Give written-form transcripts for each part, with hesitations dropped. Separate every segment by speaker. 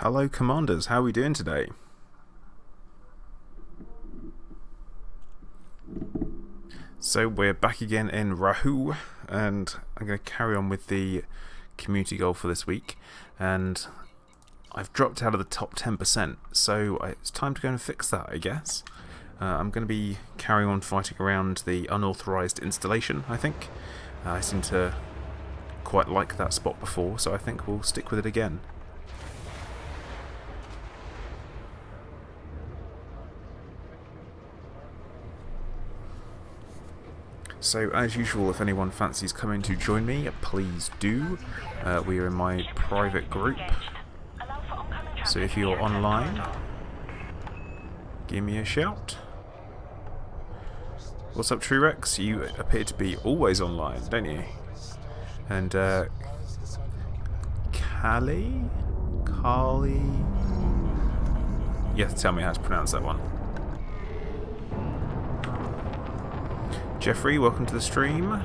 Speaker 1: Hello Commanders, how are we doing today? So we're back again in Rahu, and I'm going to carry on with the community goal for this week, and I've dropped out of the top 10%, so it's time to go and fix that, I guess. I'm going to be carrying on fighting around the unauthorized installation, I think. I seem to quite like that spot before, so I think we'll stick with it again. So as usual, if anyone fancies coming to join me, please do. We are in my private group, so if you're online, give me a shout. What's up, Truex? You appear to be always online, don't you? And Kali? You have to tell me how to pronounce that one. Jeffrey, welcome to the stream.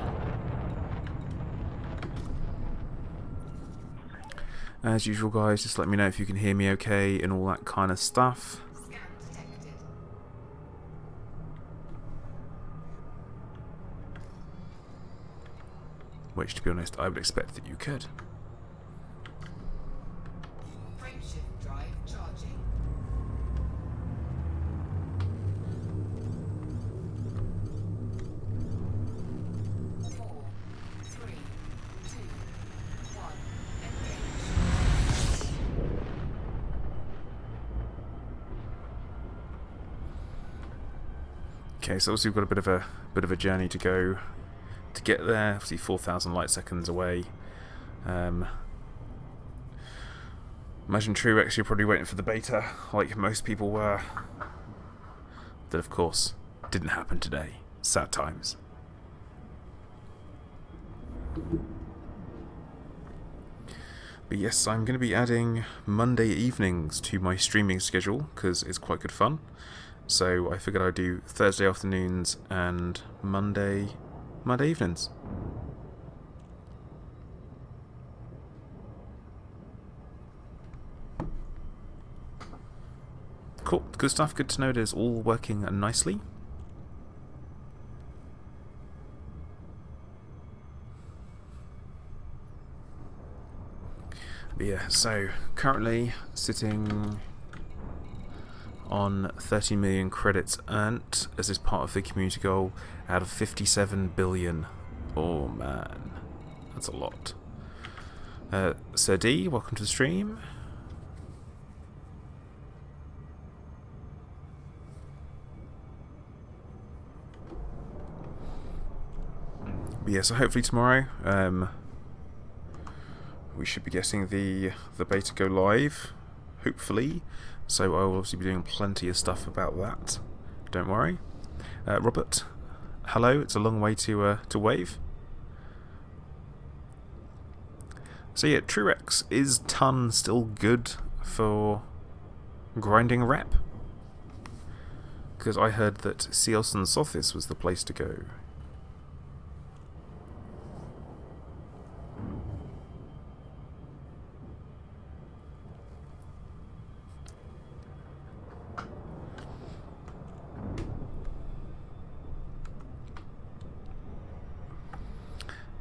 Speaker 1: As usual, guys, just let me know if you can hear me okay and all that kind of stuff. Which, to be honest, I would expect that you could.
Speaker 2: Frameshift drive charging. 4, 3, 2, 1, engage.
Speaker 1: Okay, so obviously we've got a bit of a journey to go to get there. Obviously 4,000 light seconds away. Imagine Truex, you're probably waiting for the beta, like most people were. That, of course, didn't happen today. Sad times. But yes, I'm going to be adding Monday evenings to my streaming schedule, because it's quite good fun. So I figured I'd do Thursday afternoons and Monday evenings. Cool, good stuff. Good to know it is all working nicely. But yeah, so currently sitting on 30 million credits earned as is part of the community goal out of 57 billion. Oh man, that's a lot. Sir D, welcome to the stream. But yeah, so hopefully tomorrow we should be getting the beta go live, hopefully. So I will obviously be doing plenty of stuff about that. Don't worry. Robert, hello. It's a long way to wave. So yeah, Truex, is ton still good for grinding rep? Because I heard that Seos and Sothis was the place to go.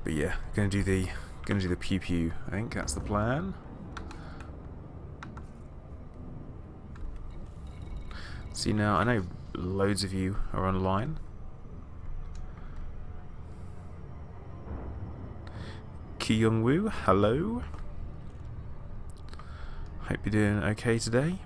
Speaker 1: But yeah, gonna do the pew pew. I think that's the plan. See, now I know loads of you are online. Kyung Woo, hello. Hope you're doing okay today.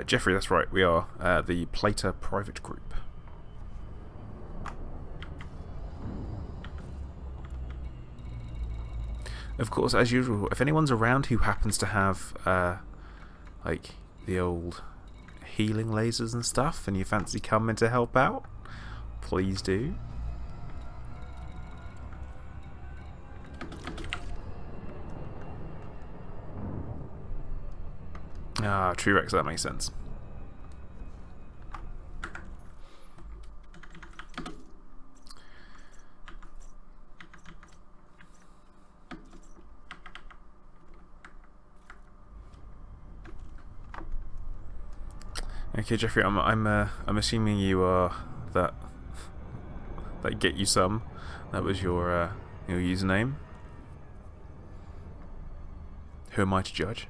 Speaker 1: Jeffrey, that's right, we are the Plater private group. Of course, as usual, if anyone's around who happens to have like the old healing lasers and stuff, and you fancy coming to help out, please do. Ah, Truex, that makes sense. Okay, Jeffrey, I'm assuming you are that get you some. That was your username. Who am I to judge?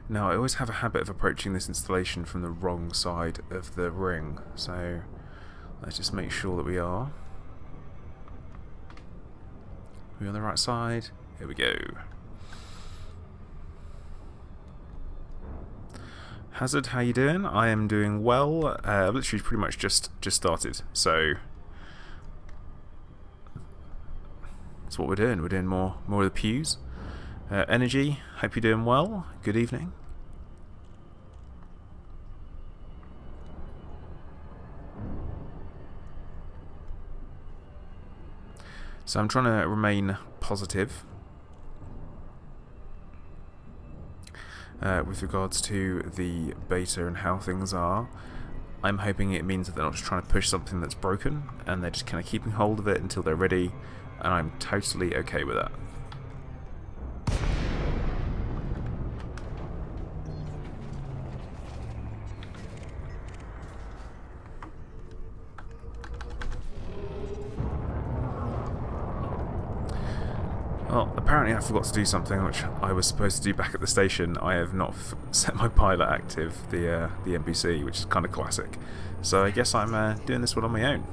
Speaker 1: Now, I always have a habit of approaching this installation from the wrong side of the ring, so let's just make sure that we are. Are we on the right side? Here we go. Hazard, how you doing? I am doing well. I've literally pretty much just started, so that's what we're doing. We're doing more of the pews. Energy, hope you're doing well. Good evening. So I'm trying to remain positive with regards to the beta and how things are. I'm hoping it means that they're not just trying to push something that's broken and they're just kind of keeping hold of it until they're ready, and I'm totally okay with that. Well, apparently I forgot to do something which I was supposed to do back at the station. I have not set my pilot active, the NPC, which is kind of classic. So I guess I'm doing this one on my own.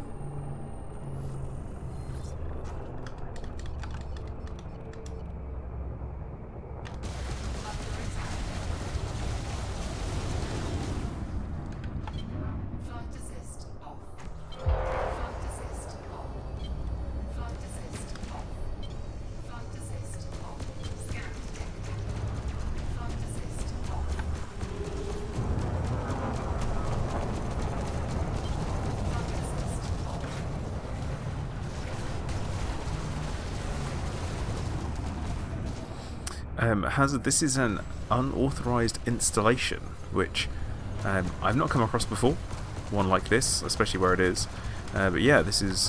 Speaker 1: Hazard, this is an unauthorized installation, which I've not come across before. One like this, especially where it is. But yeah, this is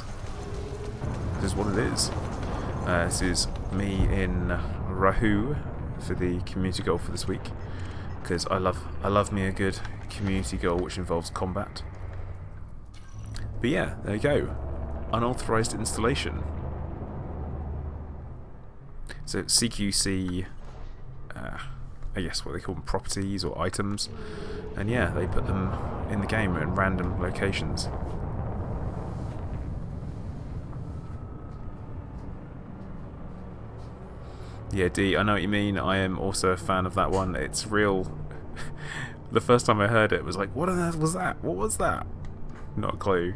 Speaker 1: what it is. This is me in Rahu for the community goal for this week, because I love me a good community goal which involves combat. But yeah, there you go, unauthorized installation. So CQC, I guess what they call them, properties or items, and yeah, they put them in the game in random locations. Yeah, D, I know what you mean. I am also a fan of that one. It's real. The first time I heard it was like, what on earth was that? What was that? Not a clue.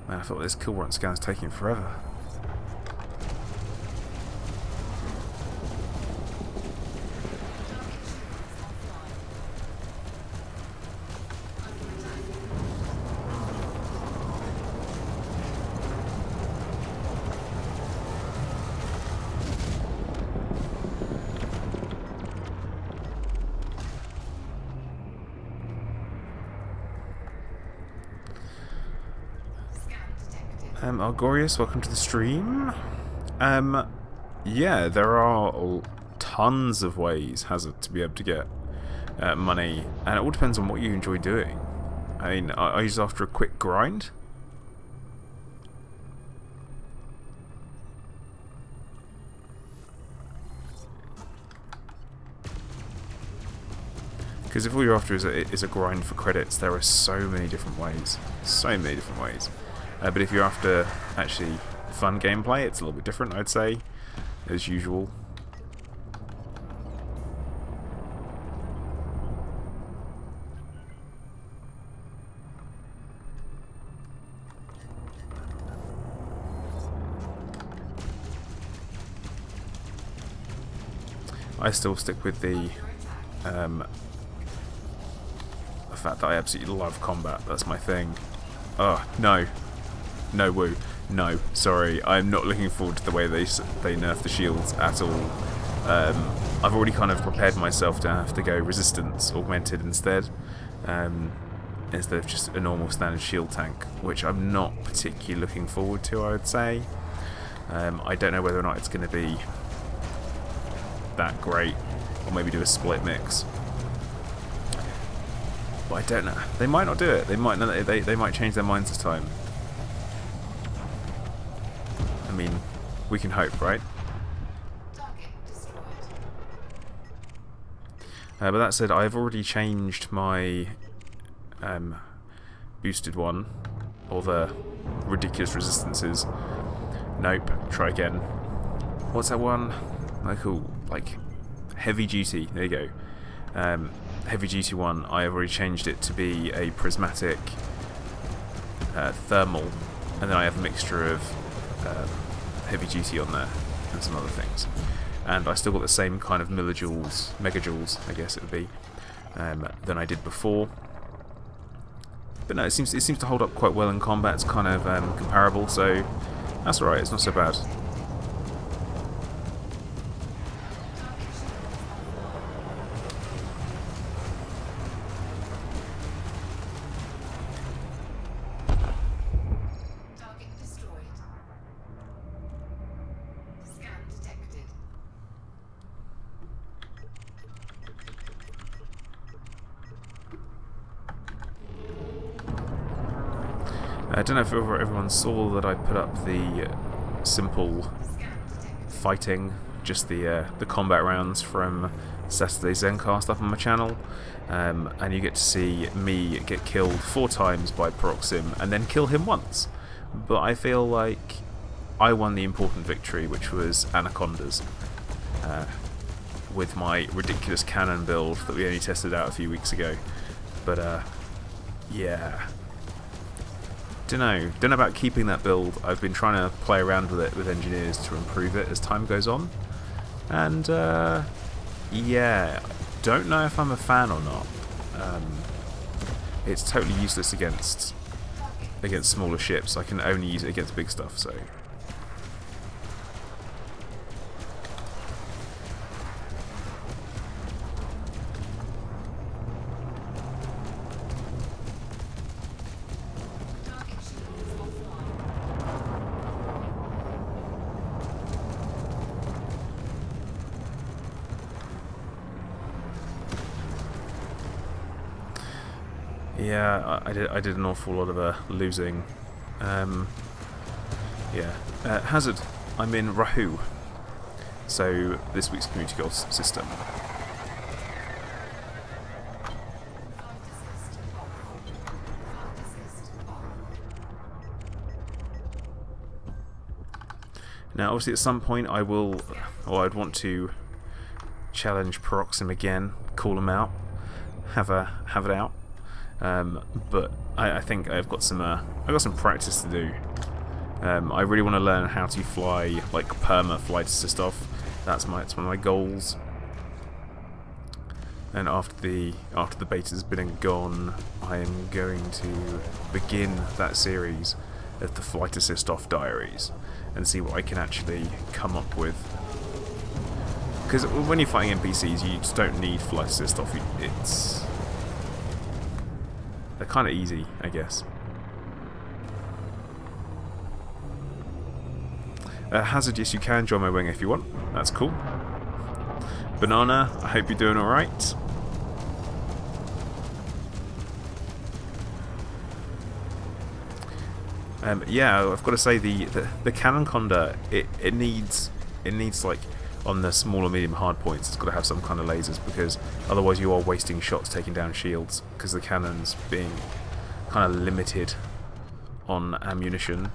Speaker 1: Man, I thought this kill run scan's taking forever. Algorius, welcome to the stream. Yeah, there are tons of ways, Hazard, to be able to get money, and it all depends on what you enjoy doing. I mean, are you just after a quick grind? Because if all you're after is a grind for credits, there are so many different ways. So many different ways. But if you're after actually fun gameplay, it's a little bit different, I'd say, as usual. I still stick with the fact that I absolutely love combat. That's my thing. Oh, no. No, woo. No, sorry. I'm not looking forward to the way they nerf the shields at all. I've already kind of prepared myself to have to go resistance augmented instead. instead of just a normal standard shield tank, which I'm not particularly looking forward to, I would say. I don't know whether or not it's going to be that great, or maybe do a split mix. But I don't know. They might not do it. They might change their minds this time. I mean, we can hope, right?
Speaker 2: Target destroyed.
Speaker 1: But that said, I've already changed my boosted one, or the ridiculous resistances. Nope. Try again. What's that one? Like heavy duty. There you go. Heavy duty one. I have already changed it to be a prismatic thermal, and then I have a mixture of heavy duty on there and some other things. And I still got the same kind of megajoules, I guess it would be, than I did before. But no, it seems to hold up quite well in combat. It's kind of comparable, so that's alright. It's not so bad.
Speaker 2: Target destroyed. Scan detected.
Speaker 1: I don't know if everyone saw that I put up the simple fighting, just the combat rounds from Saturday's Zencast up on my channel, and you get to see me get killed 4 times by Proxim and then kill him once. But I feel like I won the important victory, which was Anacondas, with my ridiculous cannon build that we only tested out a few weeks ago. But yeah. Don't know about keeping that build. I've been trying to play around with it with engineers to improve it as time goes on, and yeah, don't know if I'm a fan or not. It's totally useless against smaller ships. I can only use it against big stuff, so. Yeah, I did an awful lot of losing. Yeah. Hazard, I'm in Rahu. So, this week's community goals system. Now, obviously, at some point, I'd want to challenge Proxim again, call him out, have it out. But I think I've got some practice to do. I really want to learn how to fly like perma flight assist off. It's one of my goals. And after the beta's been and gone, I am going to begin that series of the flight assist off diaries and see what I can actually come up with. Because when you're fighting NPCs, you just don't need flight assist off. They're kind of easy, I guess. Hazard, yes, you can join my wing if you want. That's cool. Banana, I hope you're doing alright. Yeah, I've got to say the cannon conda, it needs like on the small or medium hard points, it's got to have some kind of lasers, because otherwise you are wasting shots taking down shields, because the cannon's being kind of limited on ammunition.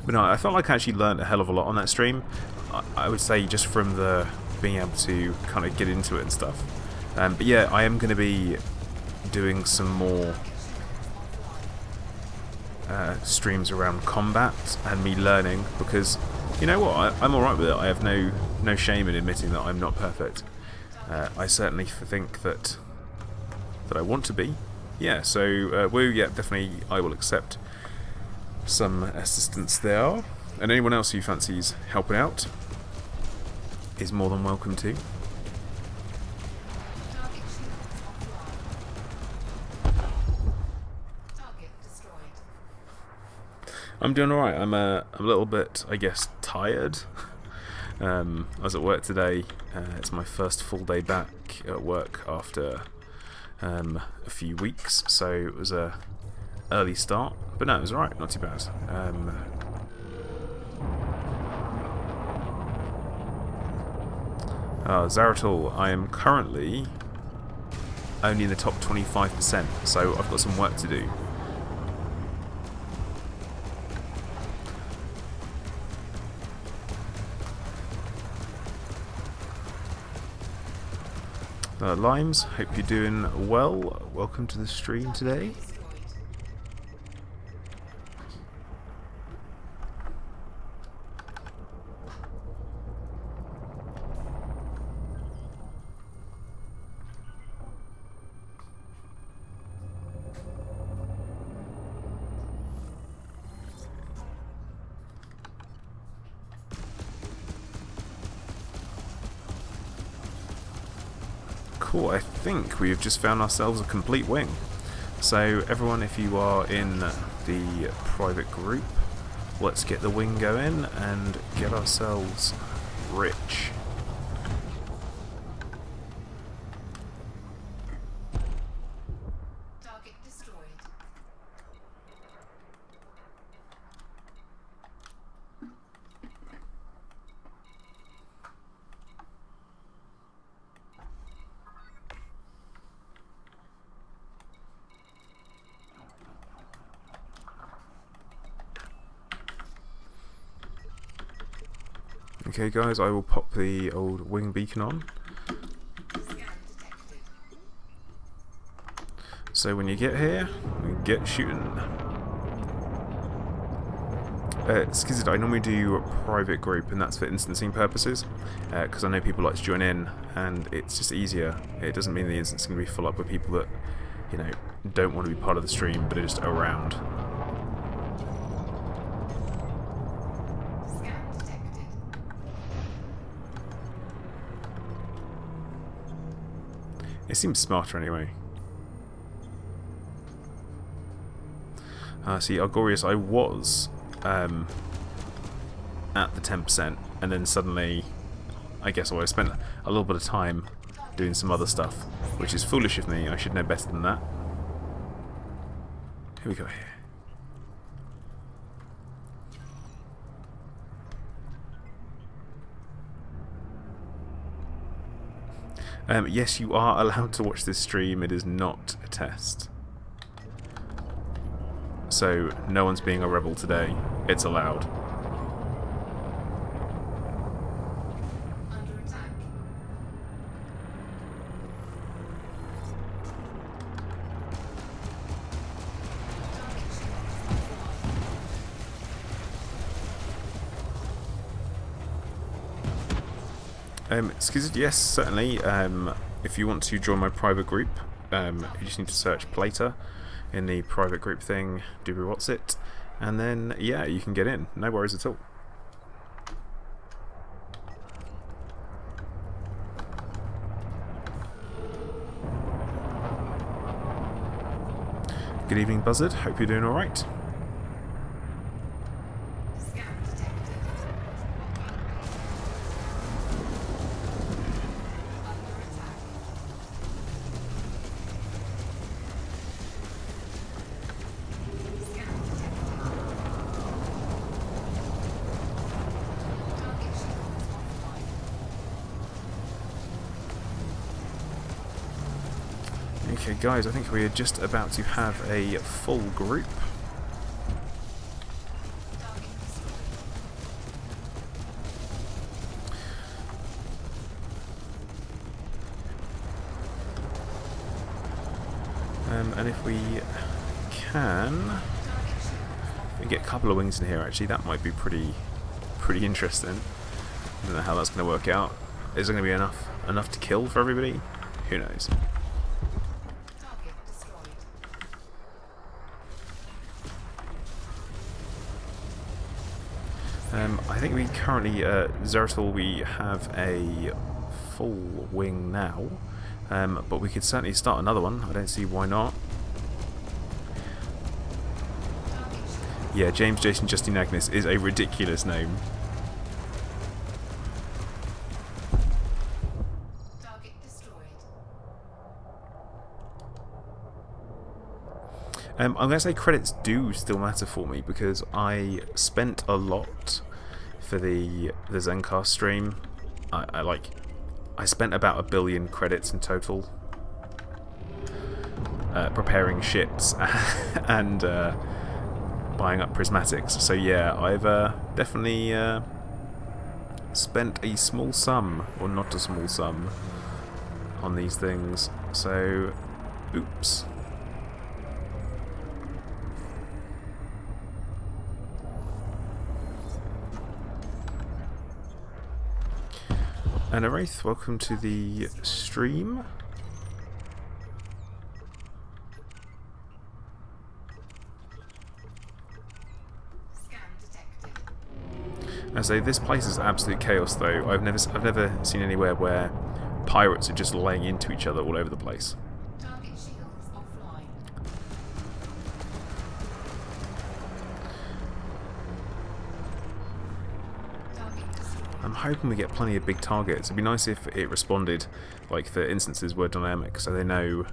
Speaker 1: But no, I felt like I actually learned a hell of a lot on that stream. I would say just from the being able to kind of get into it and stuff. But yeah, I am going to be doing some more streams around combat and me learning, because you know what, I'm alright with it. I have no shame in admitting that I'm not perfect. I certainly think that I want to be. Yeah, so yeah, definitely I will accept some assistance there. And anyone else who fancies helping out is more than welcome to.
Speaker 2: Target shields offline. Target destroyed.
Speaker 1: I'm doing alright. I'm a little bit, I guess, tired. I was at work today. It's my first full day back at work after a few weeks, so it was a early start. But no, it was alright, not too bad. Zaratul, I am currently only in the top 25%, so I've got some work to do. Limes, hope you're doing well. Welcome to the stream today. Cool, I think we've just found ourselves a complete wing. So everyone, if you are in the private group, let's get the wing going and get ourselves rich.
Speaker 2: Target destroyed.
Speaker 1: Okay guys, I will pop the old wing beacon on.
Speaker 2: Scan detected.
Speaker 1: So when you get here, we get shooting. Excuse me, I normally do a private group, and that's for instancing purposes, because I know people like to join in, and it's just easier. It doesn't mean the instance is going to be full up with people that, you know, don't want to be part of the stream, but are just around.
Speaker 2: Scan detected.
Speaker 1: It seems smarter anyway. See, Algorius, I was at the 10%, and then suddenly, I guess I spent a little bit of time doing some other stuff, which is foolish of me. I should know better than that. Here we go here. Yes, you are allowed to watch this stream. It is not a test. So, no one's being a rebel today. It's allowed.
Speaker 2: Under attack. Target shields offline.
Speaker 1: Excuse me, yes, certainly. If you want to join my private group, you just need to search Plater in the private group thing, do what's it, and then, yeah, you can get in. No worries at all. Good evening, Buzzard. Hope you're doing alright.
Speaker 2: Scan detected. Under attack. Scan detected. Target shields offline.
Speaker 1: Okay, guys, I think we are just about to have a full group.
Speaker 2: Target destroyed.
Speaker 1: And if we can,
Speaker 2: Target shields
Speaker 1: we get a couple of wings in here. Actually, that might be pretty interesting. I don't know how that's going to work out. Is there going to be enough to kill for everybody? Who knows?
Speaker 2: Target destroyed.
Speaker 1: I think we currently, Zeratul, we have a full wing now, but we could certainly start another one. I don't see why not. Yeah, James Jason Justine Agnes is a ridiculous name.
Speaker 2: Target destroyed.
Speaker 1: I'm going to say credits do still matter for me because I spent a lot for the Zencast stream. I spent about 1 billion credits in total preparing ships and buying up prismatics. So yeah, I've definitely spent a small sum, or not a small sum, on these things. So, oops. And a Wraith, welcome to the stream.
Speaker 2: Scan detected.
Speaker 1: I say this place is absolute chaos, though. I've never seen anywhere where pirates are just laying into each other all over the place.
Speaker 2: Target shields offline. Target destroyed.
Speaker 1: I'm hoping we get plenty of big targets. It'd be nice if it responded like the instances were dynamic, so they know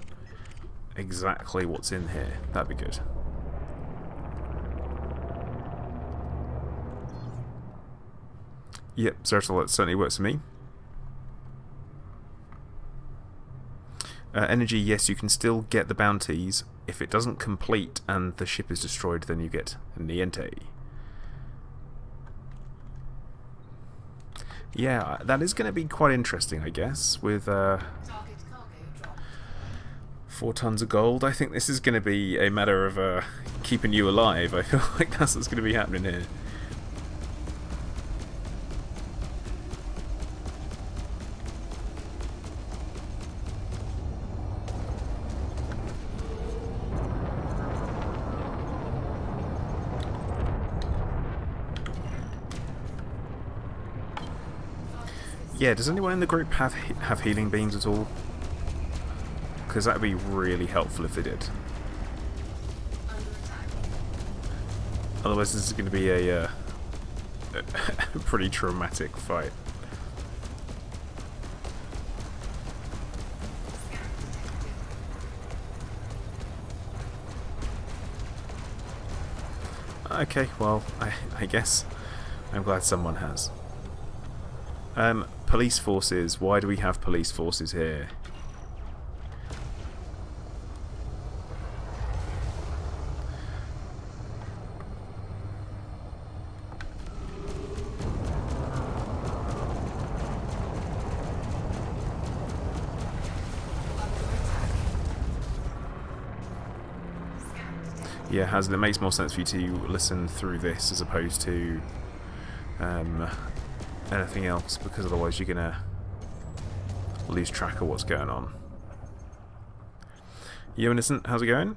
Speaker 1: exactly what's in here. That'd be good. Yep, Zertal, that certainly works for me. Energy, yes, you can still get the bounties. If it doesn't complete and the ship is destroyed, then you get Niente. Yeah, that is going to be quite interesting, I guess, with
Speaker 2: Target cargo dropped.
Speaker 1: 4 tons of gold. I think this is going to be a matter of keeping you alive. I feel like that's what's going to be happening here. Yeah, does anyone in the group have healing beams at all? Because that would be really helpful if they did.
Speaker 2: Under attack.
Speaker 1: Otherwise this is going to be a pretty traumatic fight.
Speaker 2: Scan detected.
Speaker 1: Okay, well, I guess I'm glad someone has. Police forces. Why do we have police forces here? Yeah, Hazel, it makes more sense for you to listen through this as opposed to anything else, because otherwise you're gonna lose track of what's going on. Yo, Innocent, how's it going?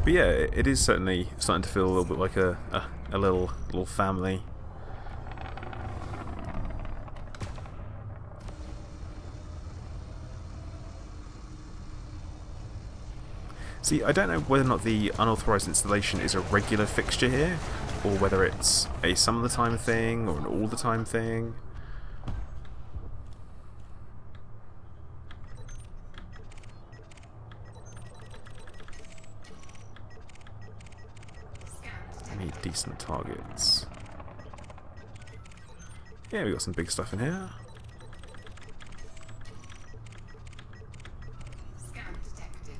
Speaker 1: But yeah, it is certainly starting to feel a little bit like a little family. See, I don't know whether or not the unauthorized installation is a regular fixture here, or whether it's a some of the time thing, or an all the time thing. I need decent targets. Yeah, we got some big stuff in here.
Speaker 2: Scan detected.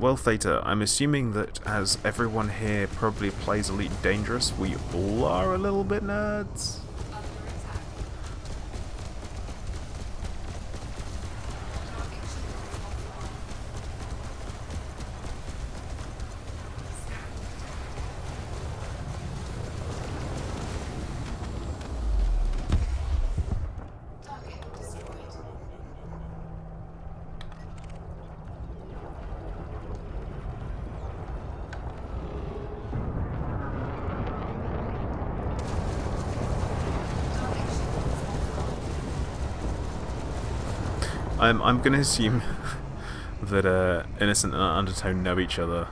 Speaker 1: Well, Theta, I'm assuming that as everyone here probably plays Elite Dangerous, we all are a little bit nerds.
Speaker 2: Under attack. Target shields offline.
Speaker 1: I'm going to assume that Innocent and Undertone know each other,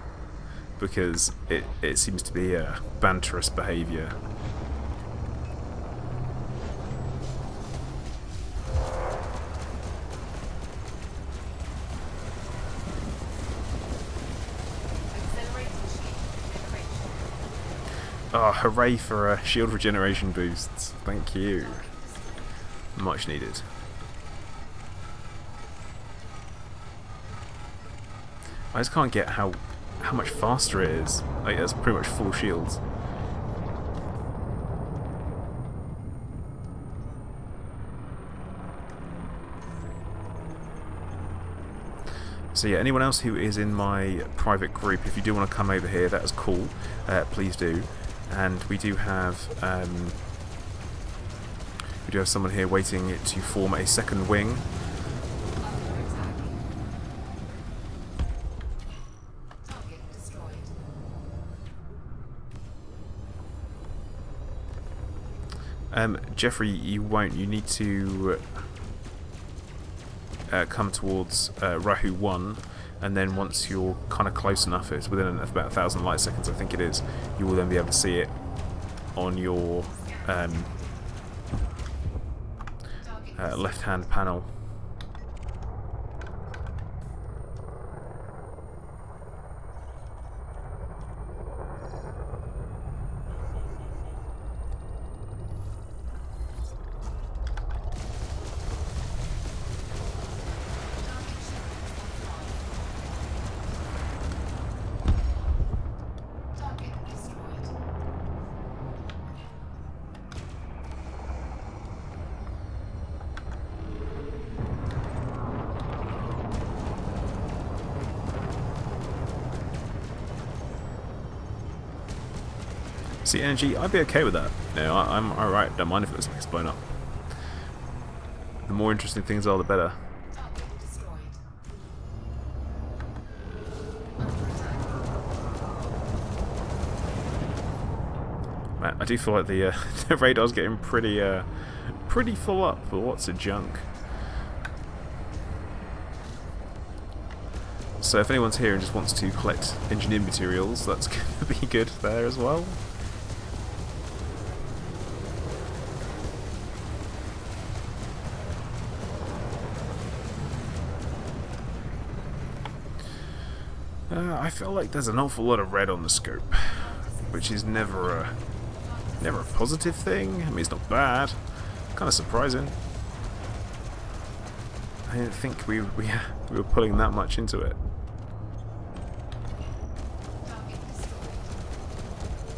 Speaker 1: because it seems to be a banterous behaviour. Oh, hooray for shield regeneration boosts. Thank you. Much needed. I just can't get how much faster it is. Like, that's pretty much full shields. So yeah, anyone else who is in my private group, if you do want to come over here, that is cool. Please do. And we do have someone here waiting to form a second wing. Jeffrey, you won't. You need to come towards Rahu 1, and then once you're kind of close enough, it's within about 1,000 light seconds, I think it is, you will then be able to see it on your left-hand panel. See, energy, I'd be okay with that. No, I'm alright, don't mind if it looks like it's blown up. The more interesting things are, the better. Man, I do feel like the the radar's getting pretty full up for lots of junk. So if anyone's here and just wants to collect engineered materials, that's going to be good there as well. I feel like there's an awful lot of red on the scope, which is never a positive thing. I mean, it's not bad. Kind of surprising. I didn't think we were putting that much into it.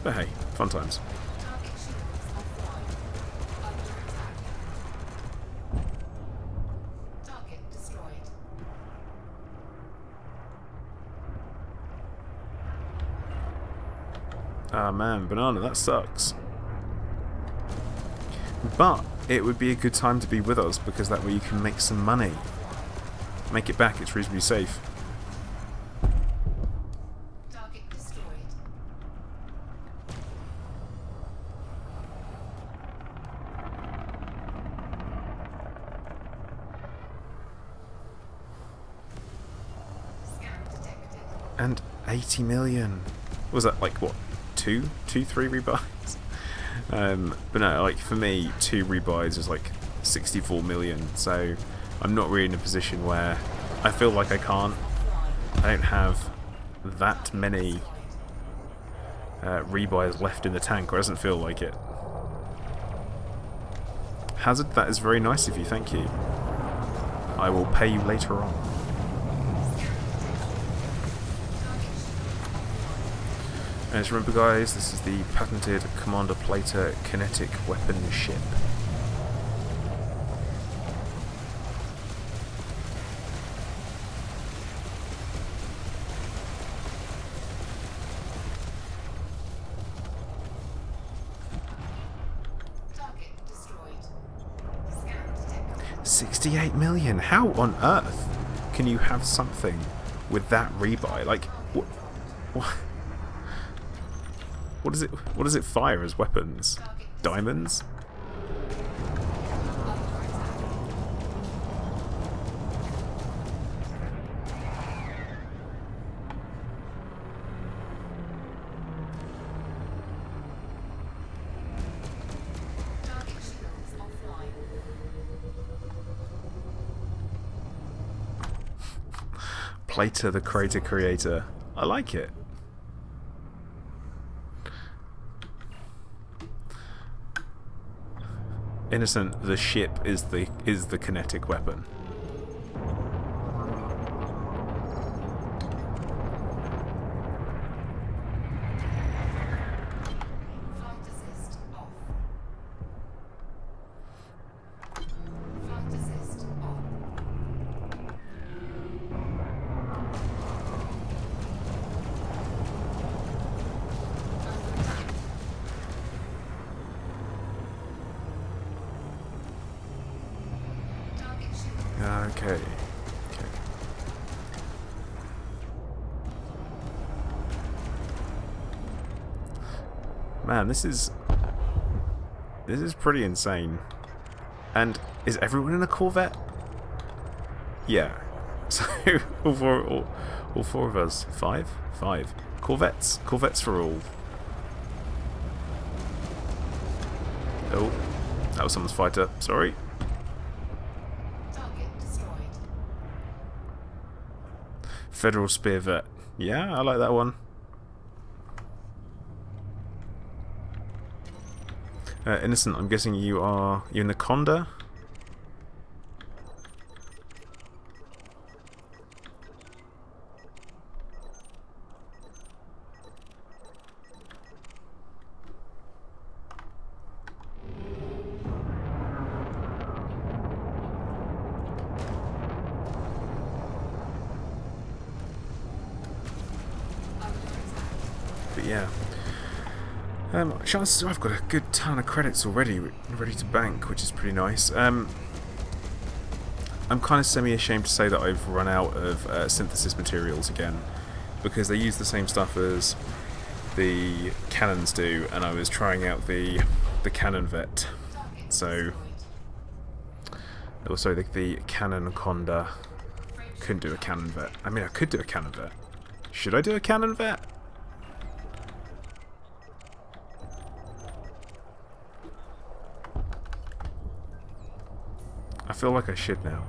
Speaker 1: But hey, fun times. Ah man, Banana, that sucks. But it would be a good time to be with us, because that way you can make some money. Make it back, it's reasonably safe.
Speaker 2: Target destroyed. Scan detected.
Speaker 1: And 80 million. Was that like what? 3 rebuys? But no, like for me, 2 rebuys is like 64 million, so I'm not really in a position where I feel like I don't have that many rebuys left in the tank, or it doesn't feel like it. Hazard, that is very nice of you, thank you. I will pay you later on. And just remember guys, this is the patented Commander Plater kinetic weapon ship.
Speaker 2: Target destroyed. Scan detected.
Speaker 1: 68 million? How on earth can you have something with that rebuy? Like, what? What does it fire as weapons? Diamonds? Plater the crater creator. I like it. Innocent, the ship is the kinetic weapon.
Speaker 2: Flight assist off. Flight assist on. Under attack. Target shield.
Speaker 1: Okay. Okay. Man, this is pretty insane. And is everyone in a Corvette? Yeah. So all four of us. Five Corvettes for all. Oh, that was someone's fighter. Sorry.
Speaker 2: Target destroyed.
Speaker 1: Federal Spear Vet. Yeah, I like that one. Innocent, I'm guessing you're in the Conda? But yeah. Chances are I've got a good ton of credits already ready to bank, which is pretty nice. I'm kind of semi-ashamed to say that I've run out of synthesis materials again, because they use the same stuff as the cannons do, and I was trying out the cannon vet.
Speaker 2: Target
Speaker 1: So, also the cannon conda. Couldn't do a cannon vet. I mean, I could do a cannon vet. Should I do a cannon vet? I feel like I should now.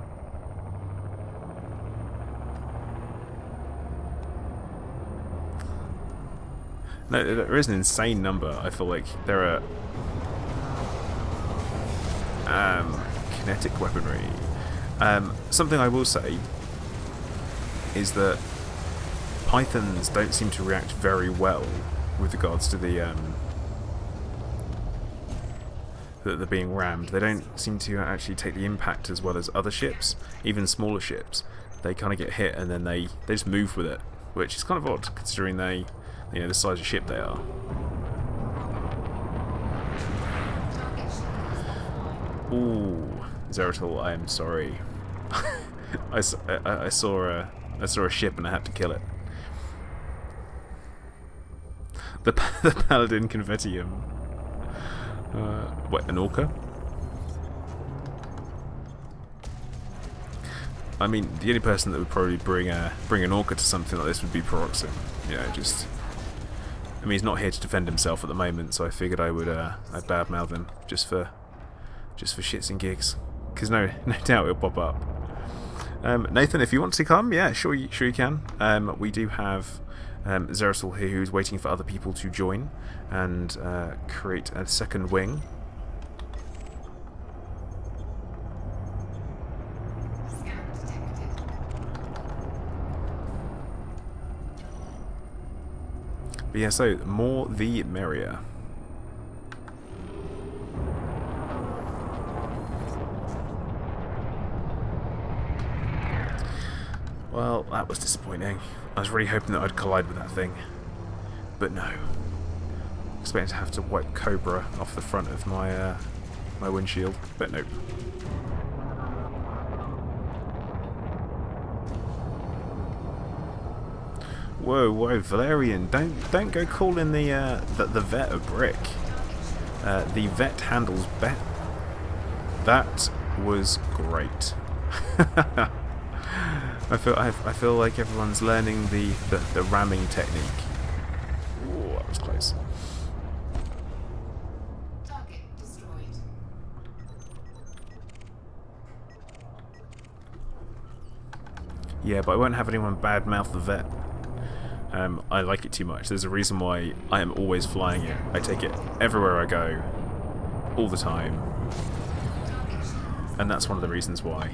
Speaker 1: No, there is an insane number. I feel like there are kinetic weaponry. Something I will say is that Pythons don't seem to react very well with regards to the that they're being rammed. They don't seem to actually take the impact as well as other ships, even smaller ships. They kind of get hit and then they just move with it, which is kind of odd considering they, you know, the size of ship they are. Ooh, Zeratul, I am sorry. I saw a ship and I had to kill it. The Paladin Confettium. What, an orca? I mean, the only person that would probably bring an orca to something like this would be Peroxin. You know, just... I mean, he's not here to defend himself at the moment, so I figured I would I'd badmouth him just for shits and gigs. Because no doubt it'll pop up. Nathan, if you want to come, yeah, sure you can. We do have Zeratul here, who's waiting for other people to join and create a second wing.
Speaker 2: Scan detected.
Speaker 1: But yeah, so more the merrier. Well, that was disappointing. I was really hoping that I'd collide with that thing. But no. Expecting to have to wipe Cobra off the front of my my windshield, but nope. Whoa, Valerian! Don't go calling the vet a brick. The vet handles bet. That was great. I feel like everyone's learning the ramming technique. Ooh, that was close.
Speaker 2: Target destroyed.
Speaker 1: Yeah, but I won't have anyone badmouth the vet. I like it too much. There's a reason why I am always flying it. I take it everywhere I go, all the time, and that's one of the reasons why.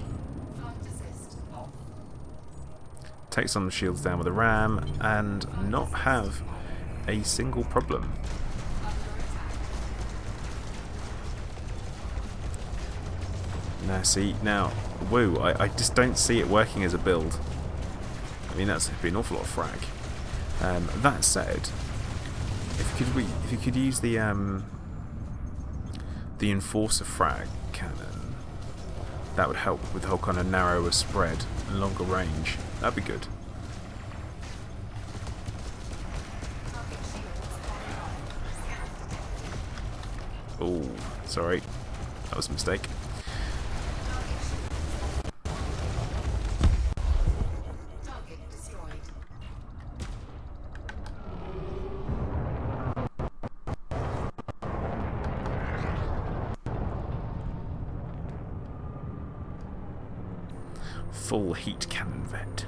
Speaker 1: Take some shields down with a ram and not have a single problem. Now see, woo, I just don't see it working as a build. I mean, that's been an awful lot of frag. That said, if you could use the enforcer frag cannon, that would help with the whole kind of narrower spread and longer range. That'd be good. Oh, sorry, that was a mistake. Full heat cannon vet.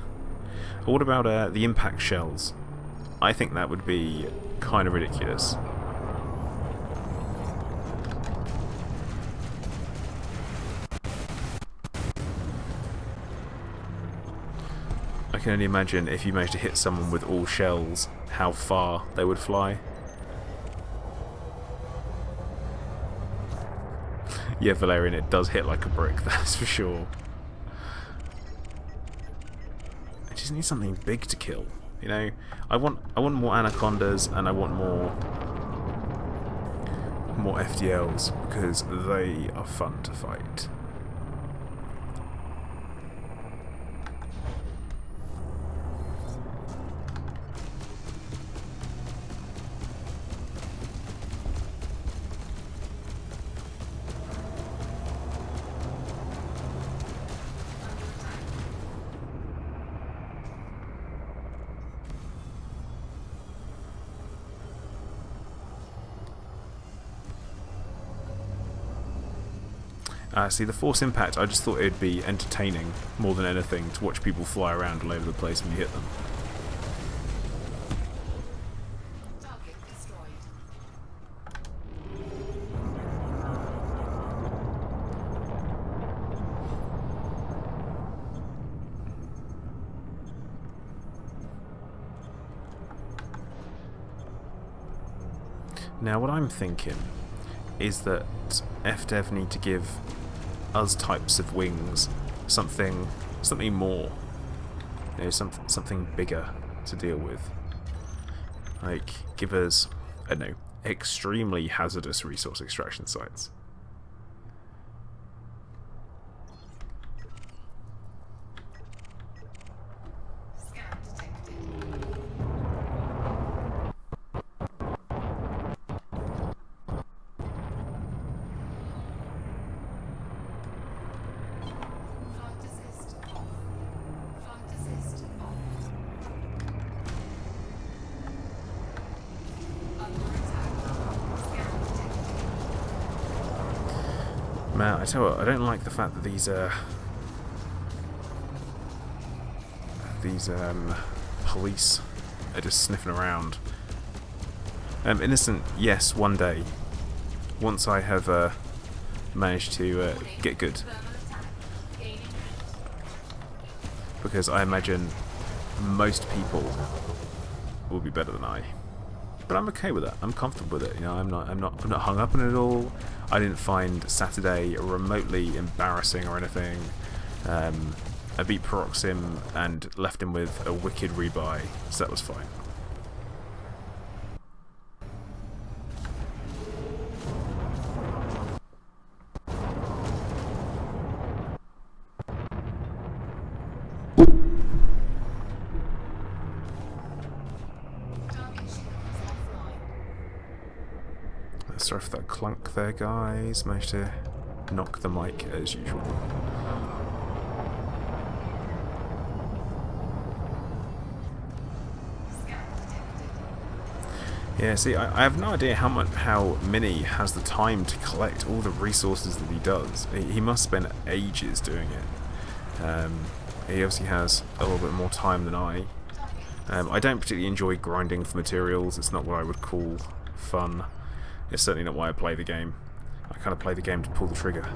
Speaker 1: What about the impact shells? I think that would be kind of ridiculous. I can only imagine if you managed to hit someone with all shells, how far they would fly. Yeah, Valerian, it does hit like a brick, that's for sure. I need something big to kill, you know. I want more anacondas, and I want more FDLs because they are fun to fight. See, the force impact, I just thought it would be entertaining more than anything to watch people fly around all over the place when you hit them.
Speaker 2: Target destroyed.
Speaker 1: Now, what I'm thinking is that FDev need to give us types of wings something more, you know, something bigger to deal with. Like, give us, I don't know, extremely hazardous resource extraction sites.
Speaker 2: Scan detected. Flight assist off. Flight assist off. Under attack. Scan detected.
Speaker 1: Man, I tell you what, I don't like the fact that these police are just sniffing around. Innocent, yes, one day. Once I have managed to get good.
Speaker 2: Thermal attack. Gaining height.
Speaker 1: Because I imagine most people will be better than I. But I'm okay with that. I'm comfortable with it. You know, I'm not hung up on it at all. I didn't find Saturday remotely embarrassing or anything. I beat Peroxim and left him with a wicked rebuy, so that was fine.
Speaker 2: Target shields offline.
Speaker 1: Sorry for that clunk there, guys. Managed to knock the mic as usual.
Speaker 2: Scan detected.
Speaker 1: Yeah, see, I have no idea how Mini has the time to collect all the resources that he does. He must spend ages doing it. He obviously has a little bit more time than I. I don't particularly enjoy grinding for materials. It's not what I would call fun. It's certainly not why I play the game. I kind of play the game to pull the trigger.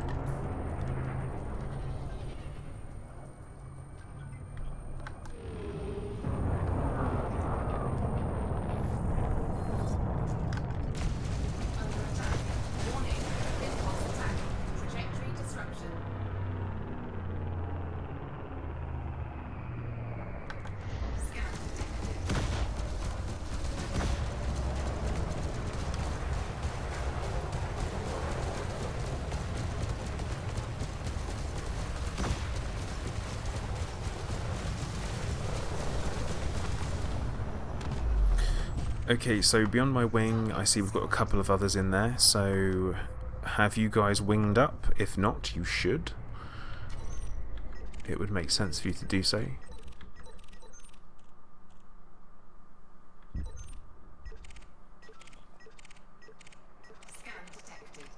Speaker 1: Okay, so beyond my wing, I see we've got a couple of others in there, so have you guys winged up? If not, you should. It would make sense for you to do so.
Speaker 2: Scan detected.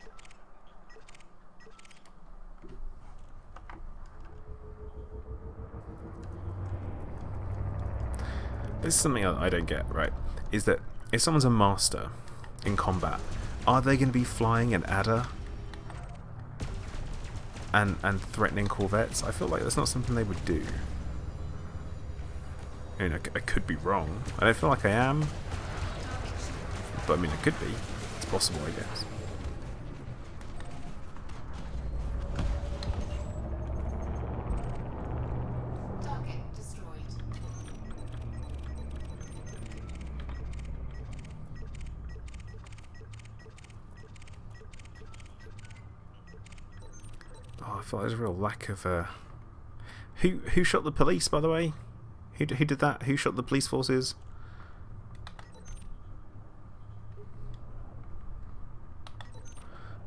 Speaker 1: This is something I don't get, right? Is that if someone's a master in combat, are they going to be flying an adder and threatening corvettes? I feel like that's not something they would do. I mean, I could be wrong. I don't feel like I am, but I mean, it could be. It's possible, I guess.
Speaker 2: Target destroyed.
Speaker 1: Oh, I feel like there's a real lack of Who shot the police, by the way? Who did that? Who shot the police forces?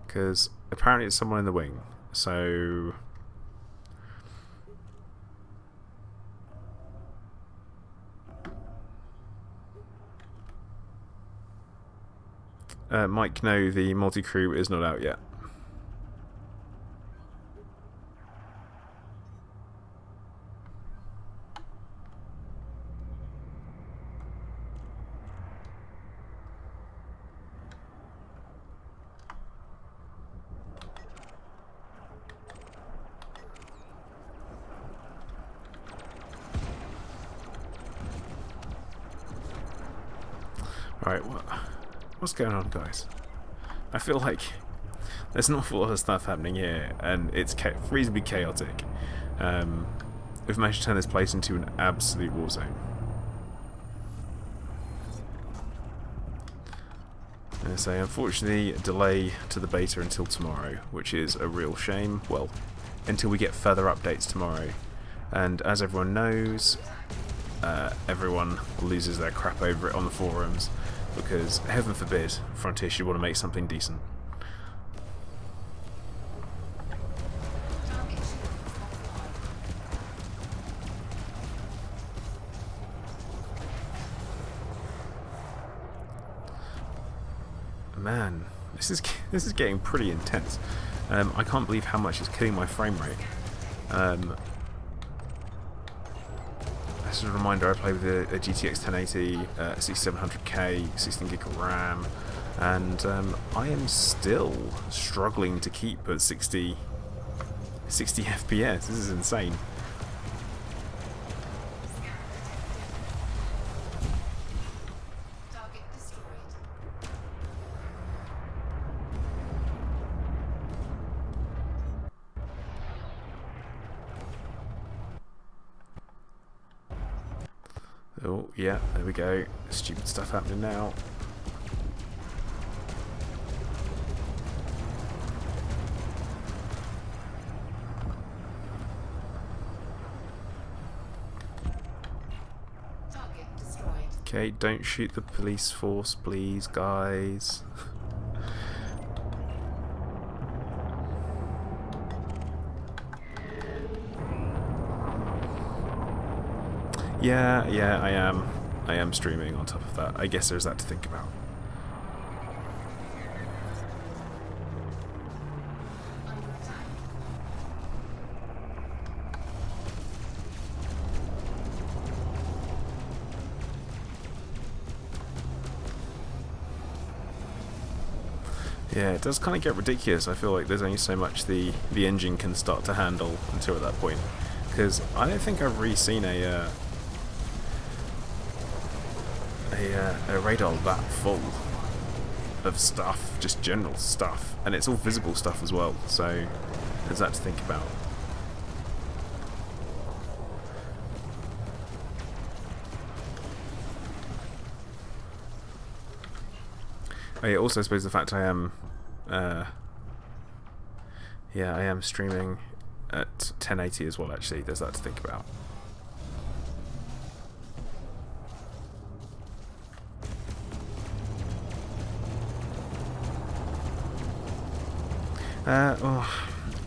Speaker 1: Because apparently it's someone in the wing. So Mike, no, the multi-crew is not out yet. Right, what's going on, guys? I feel like there's an awful lot of stuff happening here, and it's reasonably chaotic. We've managed to turn this place into an absolute war zone. And so, unfortunately, a delay to the beta until tomorrow, which is a real shame. Well, until we get further updates tomorrow. And as everyone knows, everyone loses their crap over it on the forums, because heaven forbid Frontier should want to make something decent. Man, this is getting pretty intense. I can't believe how much it's killing my frame rate. As a reminder, I play with a GTX 1080, 6700K, 16 gig of RAM, and I am still struggling to keep at 60 FPS. This is insane.
Speaker 2: Target destroyed.
Speaker 1: Oh, yeah, there we go. Stupid stuff happening now.
Speaker 2: Target destroyed.
Speaker 1: Okay, don't shoot the police force, please, guys. Yeah, I am streaming on top of that. I guess there's that to think about.
Speaker 2: Under attack.
Speaker 1: Yeah, it does kind of get ridiculous. I feel like there's only so much the engine can start to handle until at that point. Because I don't think I've really seen a radar that full of stuff, just general stuff, and it's all visible stuff as well. So there's that to think about. Oh yeah, also I suppose the fact I am, yeah, I am streaming at 1080 as well. Actually, there's that to think about.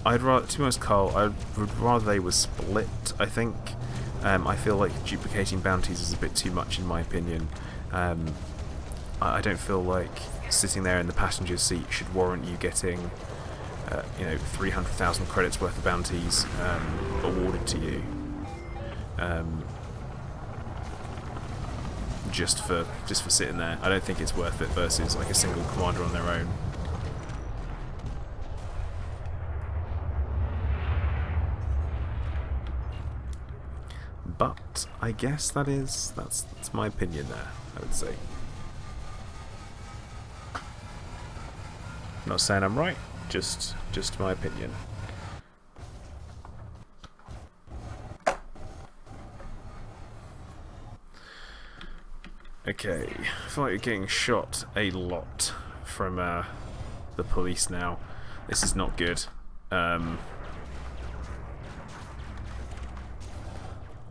Speaker 1: I'd rather, to be honest, Carl, I would rather they were split. I think. I feel like duplicating bounties is a bit too much, in my opinion. I don't feel like sitting there in the passenger seat should warrant you getting, 300,000 credits worth of bounties awarded to you, just for sitting there. I don't think it's worth it versus like a single commander on their own. But I guess that's my opinion there, I would say. I'm not saying I'm right, just my opinion. Okay, I feel like you're getting shot a lot from the police now. This is not good. I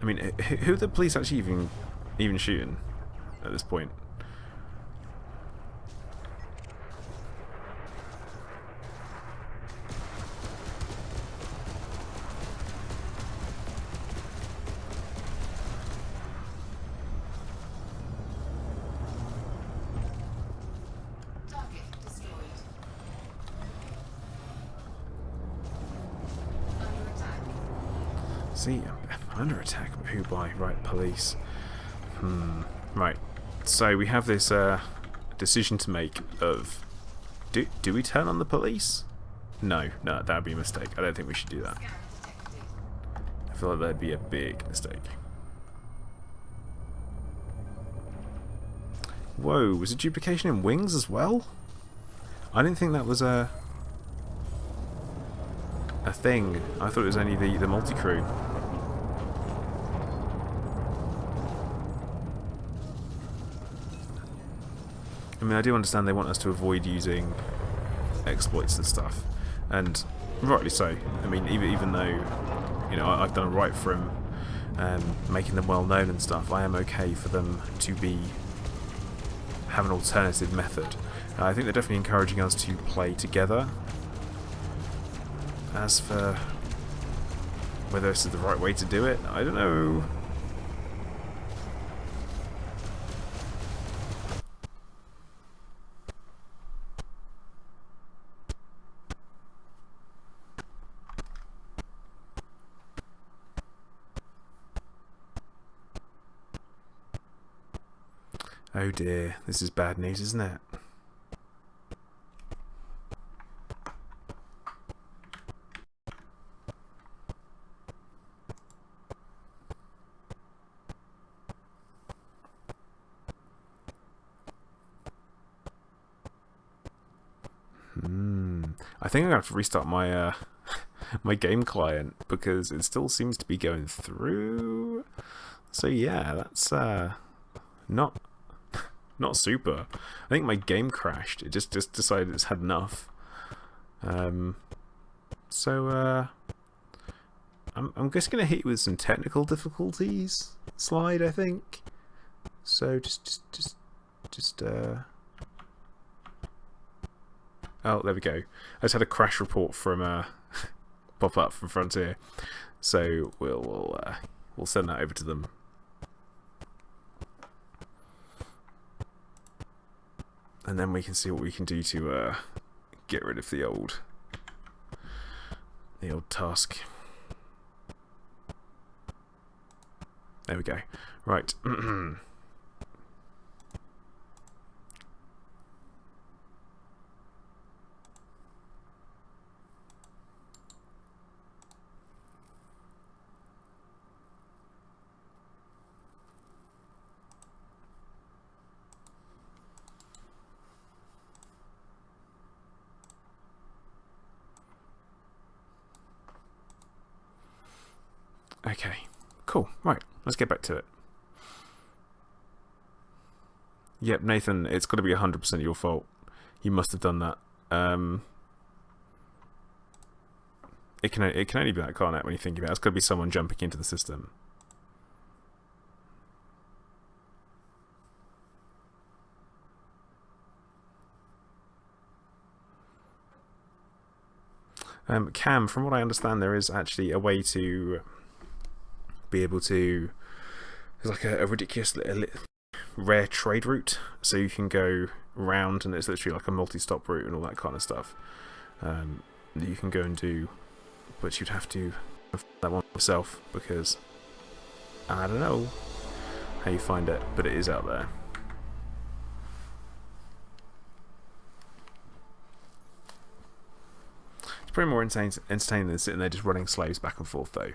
Speaker 1: mean, who are the police actually even shooting at this point?
Speaker 2: Target destroyed. Under attack.
Speaker 1: See, I'm under attack. Who by? Right, police. Right. So we have this decision to make of do we turn on the police? No, that would be a mistake. I don't think we should do that.
Speaker 2: Scan detected.
Speaker 1: I feel like that'd be a big mistake. Whoa, was it duplication in wings as well? I didn't think that was a thing. I thought it was only the multi-crew. I mean, I do understand they want us to avoid using exploits and stuff, and rightly so. I mean, even though, I've done it right from making them well known and stuff, I am okay for them to have an alternative method. I think they're definitely encouraging us to play together. As for whether this is the right way to do it, I don't know. Oh dear, this is bad news, isn't it? I think I'm gonna have to restart my my game client because it still seems to be going through. So yeah, that's not super. I think my game crashed. It just decided it's had enough. So I'm just gonna hit you with some technical difficulties slide, I think. So just oh, there we go. I just had a crash report from pop up from Frontier, so we'll send that over to them. And then we can see what we can do to get rid of the old task. There we go. Right. Okay, cool. Right, let's get back to it. Yep, Nathan, it's got to be 100% your fault. You must have done that. It can only be that, can't it, when you think about it? It's got to be someone jumping into the system. Cam, from what I understand, there is actually a way to be able to... There's like a ridiculous rare trade route, so you can go round, and it's literally like a multi-stop route and all that kind of stuff that you can go and do, but you'd have to that one yourself, because I don't know how you find it, but it is out there. It's probably more entertaining than sitting there just running slaves back and forth, though.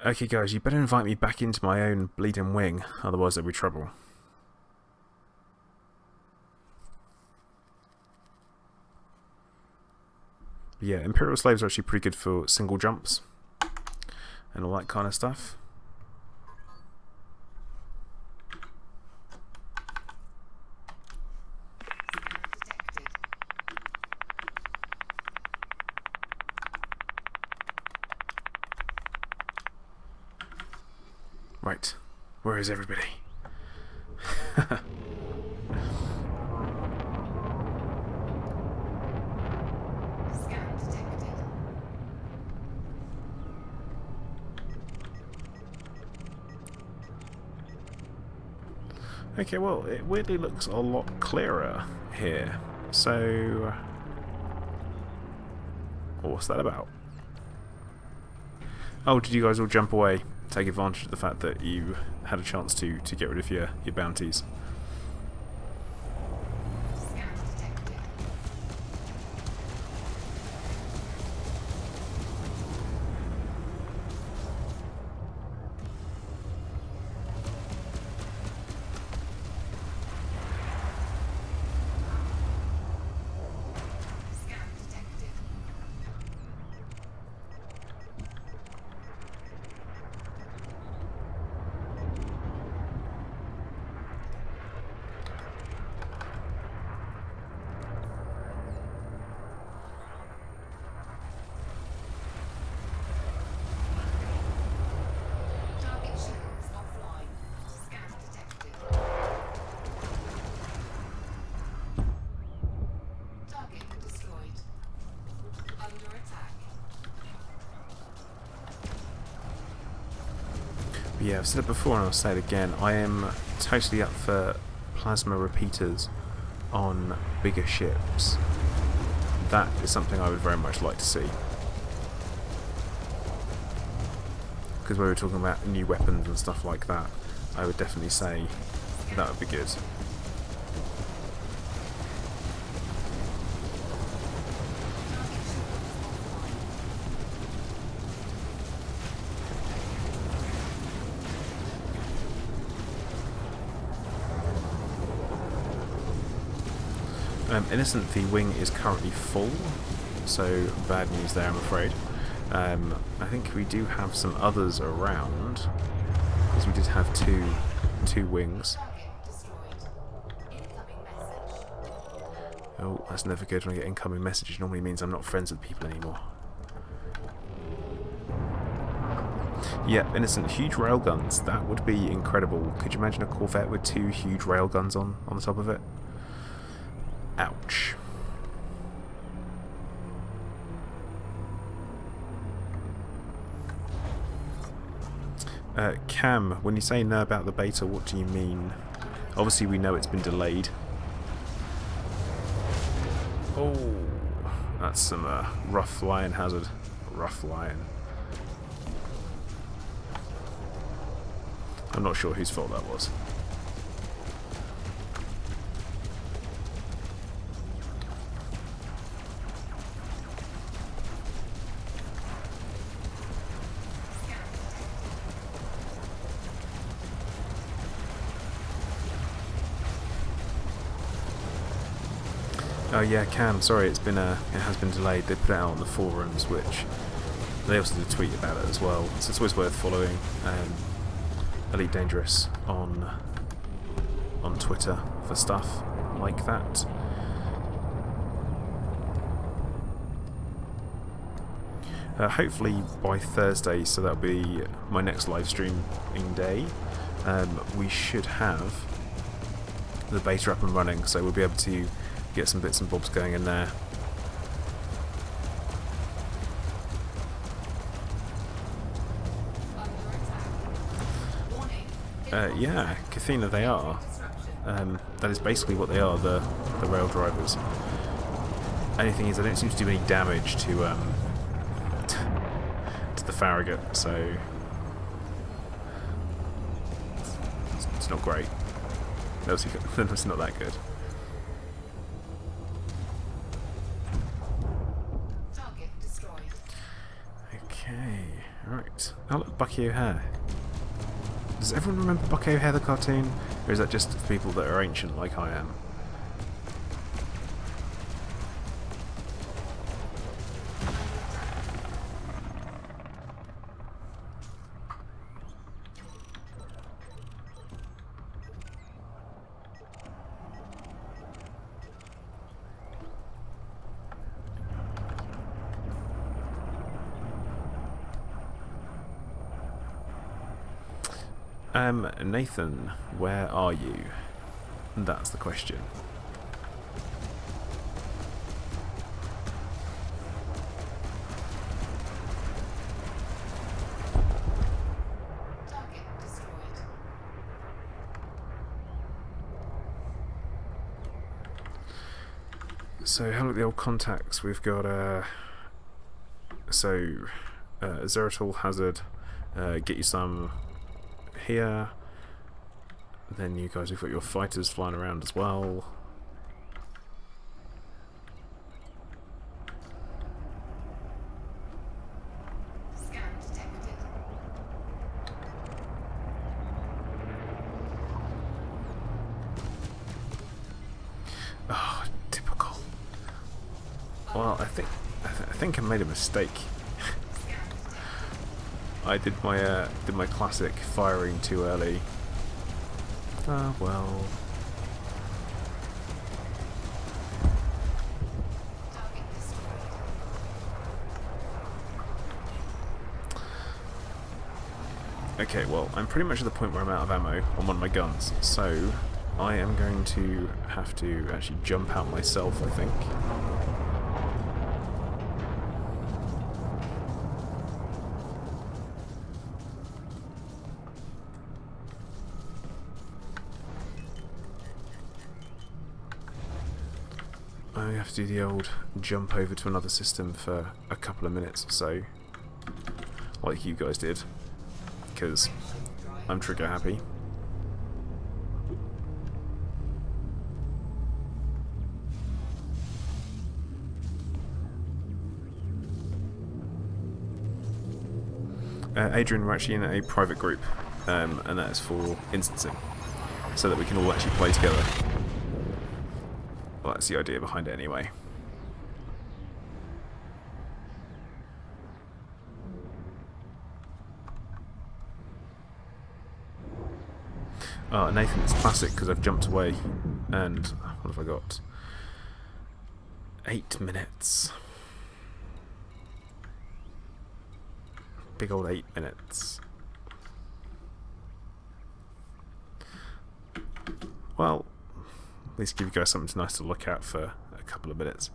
Speaker 1: Okay guys, you better invite me back into my own bleeding wing, otherwise there'll be trouble. Yeah, Imperial slaves are actually pretty good for single jumps and all that kind of stuff. Right, where is everybody?
Speaker 2: Scan detected.
Speaker 1: Okay, well, it weirdly looks a lot clearer here. So, what's that about? Oh, did you guys all jump away? Take advantage of the fact that you had a chance to get rid of your bounties.
Speaker 2: Scan detected. Scan detected. Target shields offline. Scan detected. Target destroyed. Under attack.
Speaker 1: Yeah, I've said it before and I'll say it again. I am totally up for plasma repeaters on bigger ships. That is something I would very much like to see. Because when we were talking about new weapons and stuff like that, I would definitely say that would be good. Innocent, the wing is currently full, so bad news there, I'm afraid. I think we do have some others around, because we did have two wings.
Speaker 2: Target destroyed. Incoming message.
Speaker 1: Oh, that's never good when I get incoming messages. It normally means I'm not friends with people anymore. Yeah, Innocent, huge railguns. That would be incredible. Could you imagine a Corvette with two huge railguns on the top of it? Ouch. Cam, when you say no about the beta, what do you mean? Obviously we know it's been delayed. Oh, that's some rough flying hazard. Rough flying. I'm not sure whose fault that was. Oh yeah, Cam. Sorry, it has been delayed. They put it out on the forums, which they also did a tweet about it as well. So it's always worth following Elite Dangerous on Twitter for stuff like that. Hopefully by Thursday, so that'll be my next live streaming day, we should have the beta up and running, so we'll be able to get some bits and bobs going in there. Yeah, Kathina, they are. That is basically what they are, the rail drivers. Only thing is, they don't seem to do any damage to the Farragut, so it's not great. It's not that good.
Speaker 2: Target destroyed.
Speaker 1: Okay, right. Oh look, Bucky O'Hare. Does everyone remember Bucky O'Hare the cartoon? Or is that just for people that are ancient like I am? Nathan, where are you? That's the question.
Speaker 2: Target destroyed.
Speaker 1: So, have a look at the old contacts. We've got Zeratul Hazard, get you some here. Then you guys have got your fighters flying around as well.
Speaker 2: Scan detected.
Speaker 1: Oh, typical. Well, I think I made a mistake.
Speaker 2: Scan detected.
Speaker 1: I did my classic firing too early. Ah, well.
Speaker 2: Target destroyed.
Speaker 1: Okay, well, I'm pretty much at the point where I'm out of ammo on one of my guns, so I am going to have to actually jump out myself, I think. I have to do the old jump over to another system for a couple of minutes or so, like you guys did, because I'm trigger happy. Adrian, we're actually in a private group, and that is for instancing, so that we can all actually play together. Well, that's the idea behind it anyway. Oh, Nathan, it's classic because I've jumped away, and what have I got? 8 minutes. Big old 8 minutes. Well, at least give you guys something nice to look at for a couple of minutes.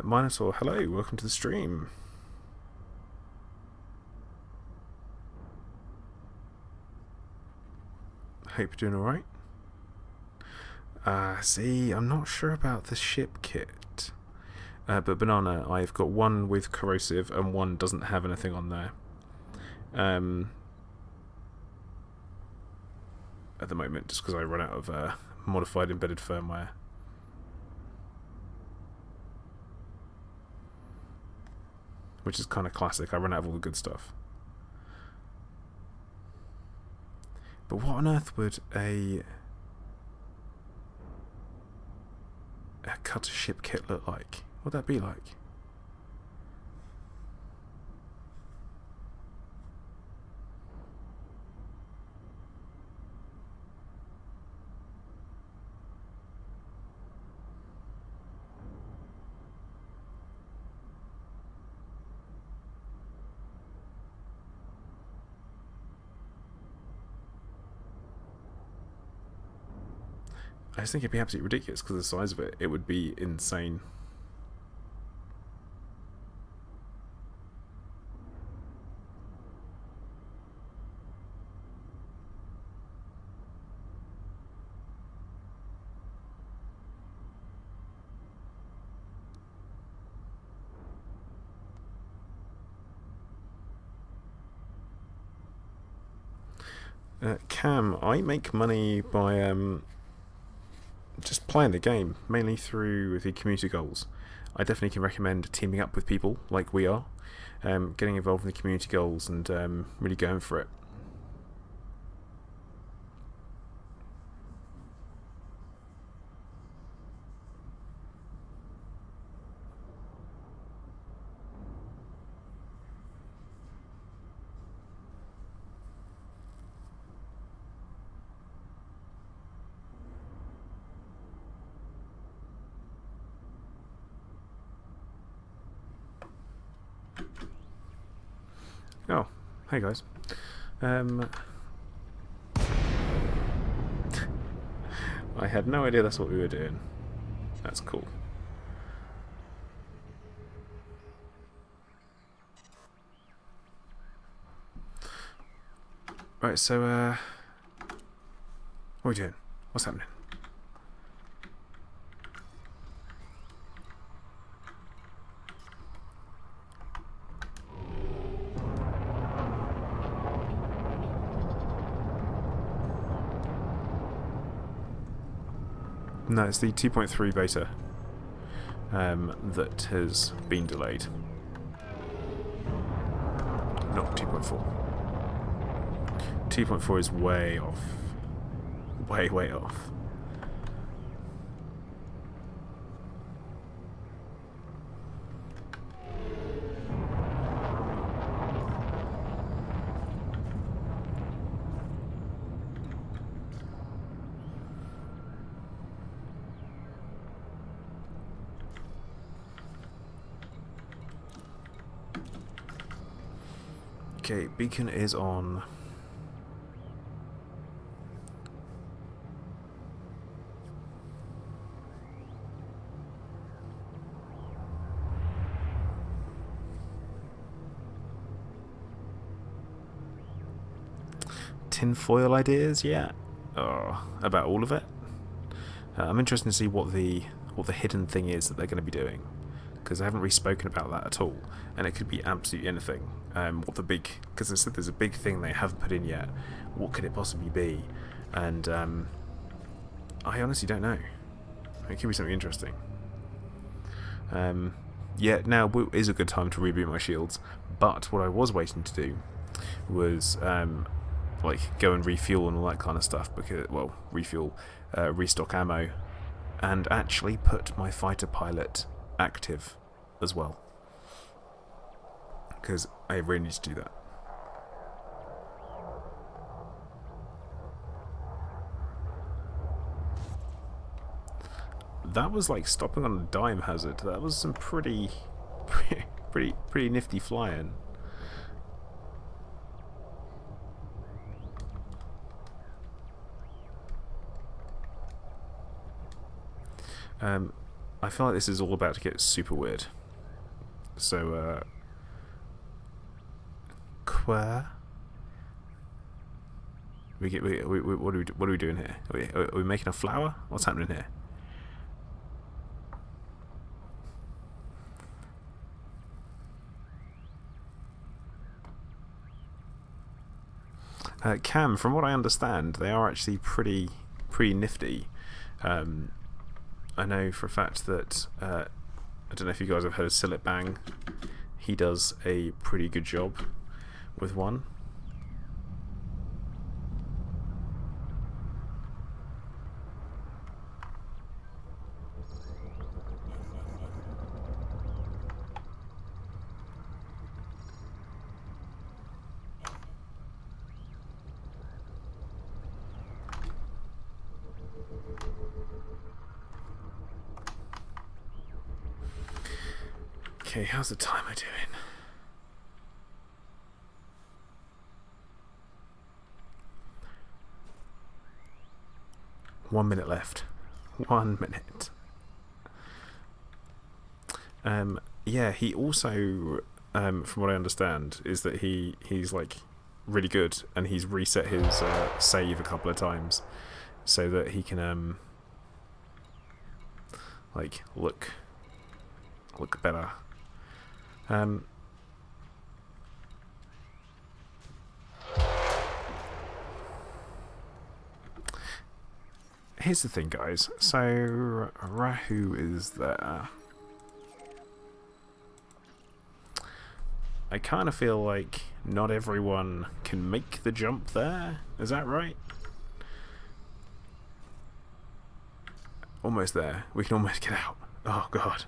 Speaker 1: Minotaur, hello, welcome to the stream. Hope you're doing alright. See, I'm not sure about the ship kit. But Banana, I've got one with corrosive and one doesn't have anything on there. at the moment, just because I run out of modified embedded firmware. Which is kind of classic. I run out of all the good stuff. But what on earth would a cut-to-ship kit look like? What would that be like? I just think it'd be absolutely ridiculous because of the size of it. It would be insane. Cam, I make money by just playing the game, mainly through the community goals. I definitely can recommend teaming up with people like we are, getting involved in the community goals and really going for it. Oh, hey guys. I had no idea that's what we were doing. That's cool. Right, so, what are we doing? What's happening? No, it's the 2.3 beta that has been delayed. Not 2.4. 2.4 is way off. Way off. Okay, beacon is on. Tinfoil ideas, yeah. Oh, about all of it. I'm interested to see what the hidden thing is that they're going to be doing, because I haven't really spoken about that at all, and it could be absolutely anything. What the big, because I said there's a big thing they haven't put in yet. What could it possibly be? And I honestly don't know. It could be something interesting. Yeah, now is a good time to reboot my shields, but what I was waiting to do was like go and refuel and all that kind of stuff, because, well, refuel, restock ammo, and actually put my fighter pilot active as well, because I really need to do that. That was like stopping on a dime hazard. That was some pretty nifty flying. I feel like this is all about to get super weird. So, what are we doing here? Are we making a flower? What's happening here? Cam, from what I understand, they are actually pretty nifty. I know for a fact that I don't know if you guys have heard of Sillet Bang. He does a pretty good job with one. Okay, how's the timer doing? One minute left. 1 minute. Yeah, he also, from what I understand, is that he's like really good, and he's reset his save a couple of times so that he can like look better. Here's the thing, guys. So Rahu is there. I kind of feel like not everyone can make the jump there. Is that right? Almost there. We can almost get out. Oh god.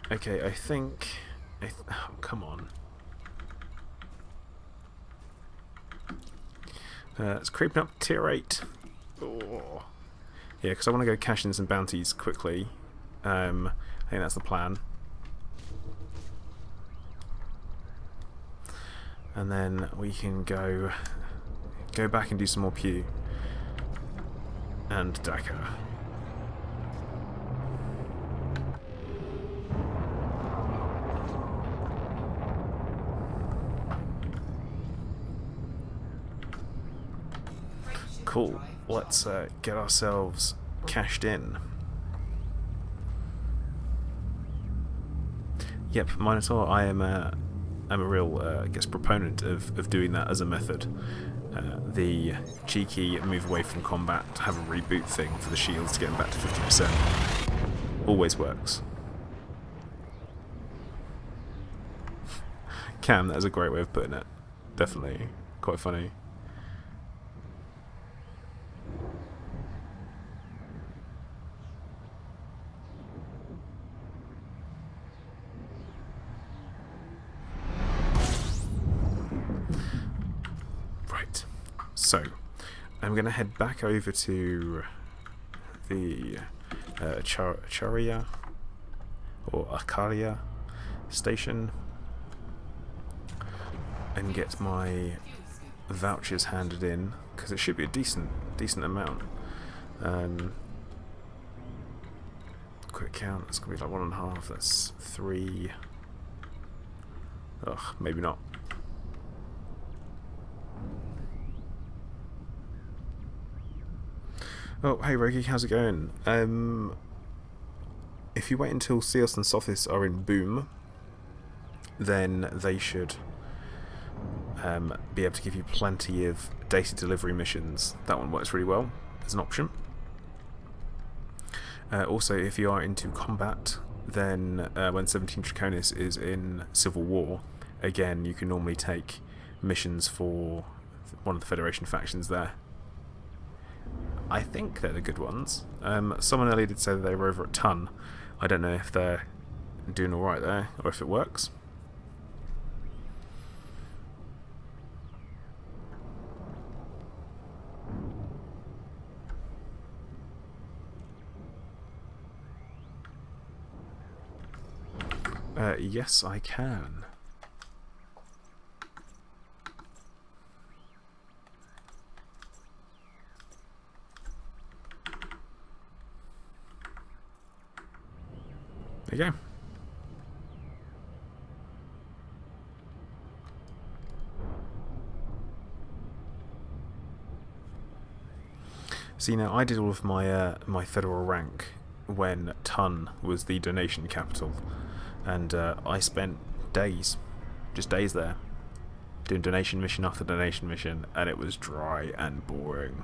Speaker 1: Okay, I think... oh, come on. It's creeping up tier 8. Oh. Yeah, because I want to go cash in some bounties quickly. I think that's the plan. And then we can go back and do some more Pew. And Dakar. Cool. Let's get ourselves cashed in. Yep, Minotaur. I'm a real, I guess, proponent of doing that as a method. The cheeky move away from combat to have a reboot thing for the shields to get them back to 50% always works. Cam, that is a great way of putting it. Definitely quite funny. So, I'm going to head back over to the Charia or Akalia station and get my vouchers handed in, because it should be a decent amount. Quick count, it's going to be like 1.5, that's 3. Ugh, maybe not. Oh, hey Reggie, how's it going? If you wait until Seos and Sothis are in Boom, then they should be able to give you plenty of data delivery missions. That one works really well as an option. Also, if you are into combat, then when 17 Draconis is in Civil War, again, you can normally take missions for one of the Federation factions there. I think they're the good ones. Someone earlier did say that they were over a ton. I don't know if they're doing alright there, or if it works. Yes, I can. There you go. See, now I did all of my my federal rank when Tun was the donation capital, and I spent days, just days there, doing donation mission after donation mission, and it was dry and boring.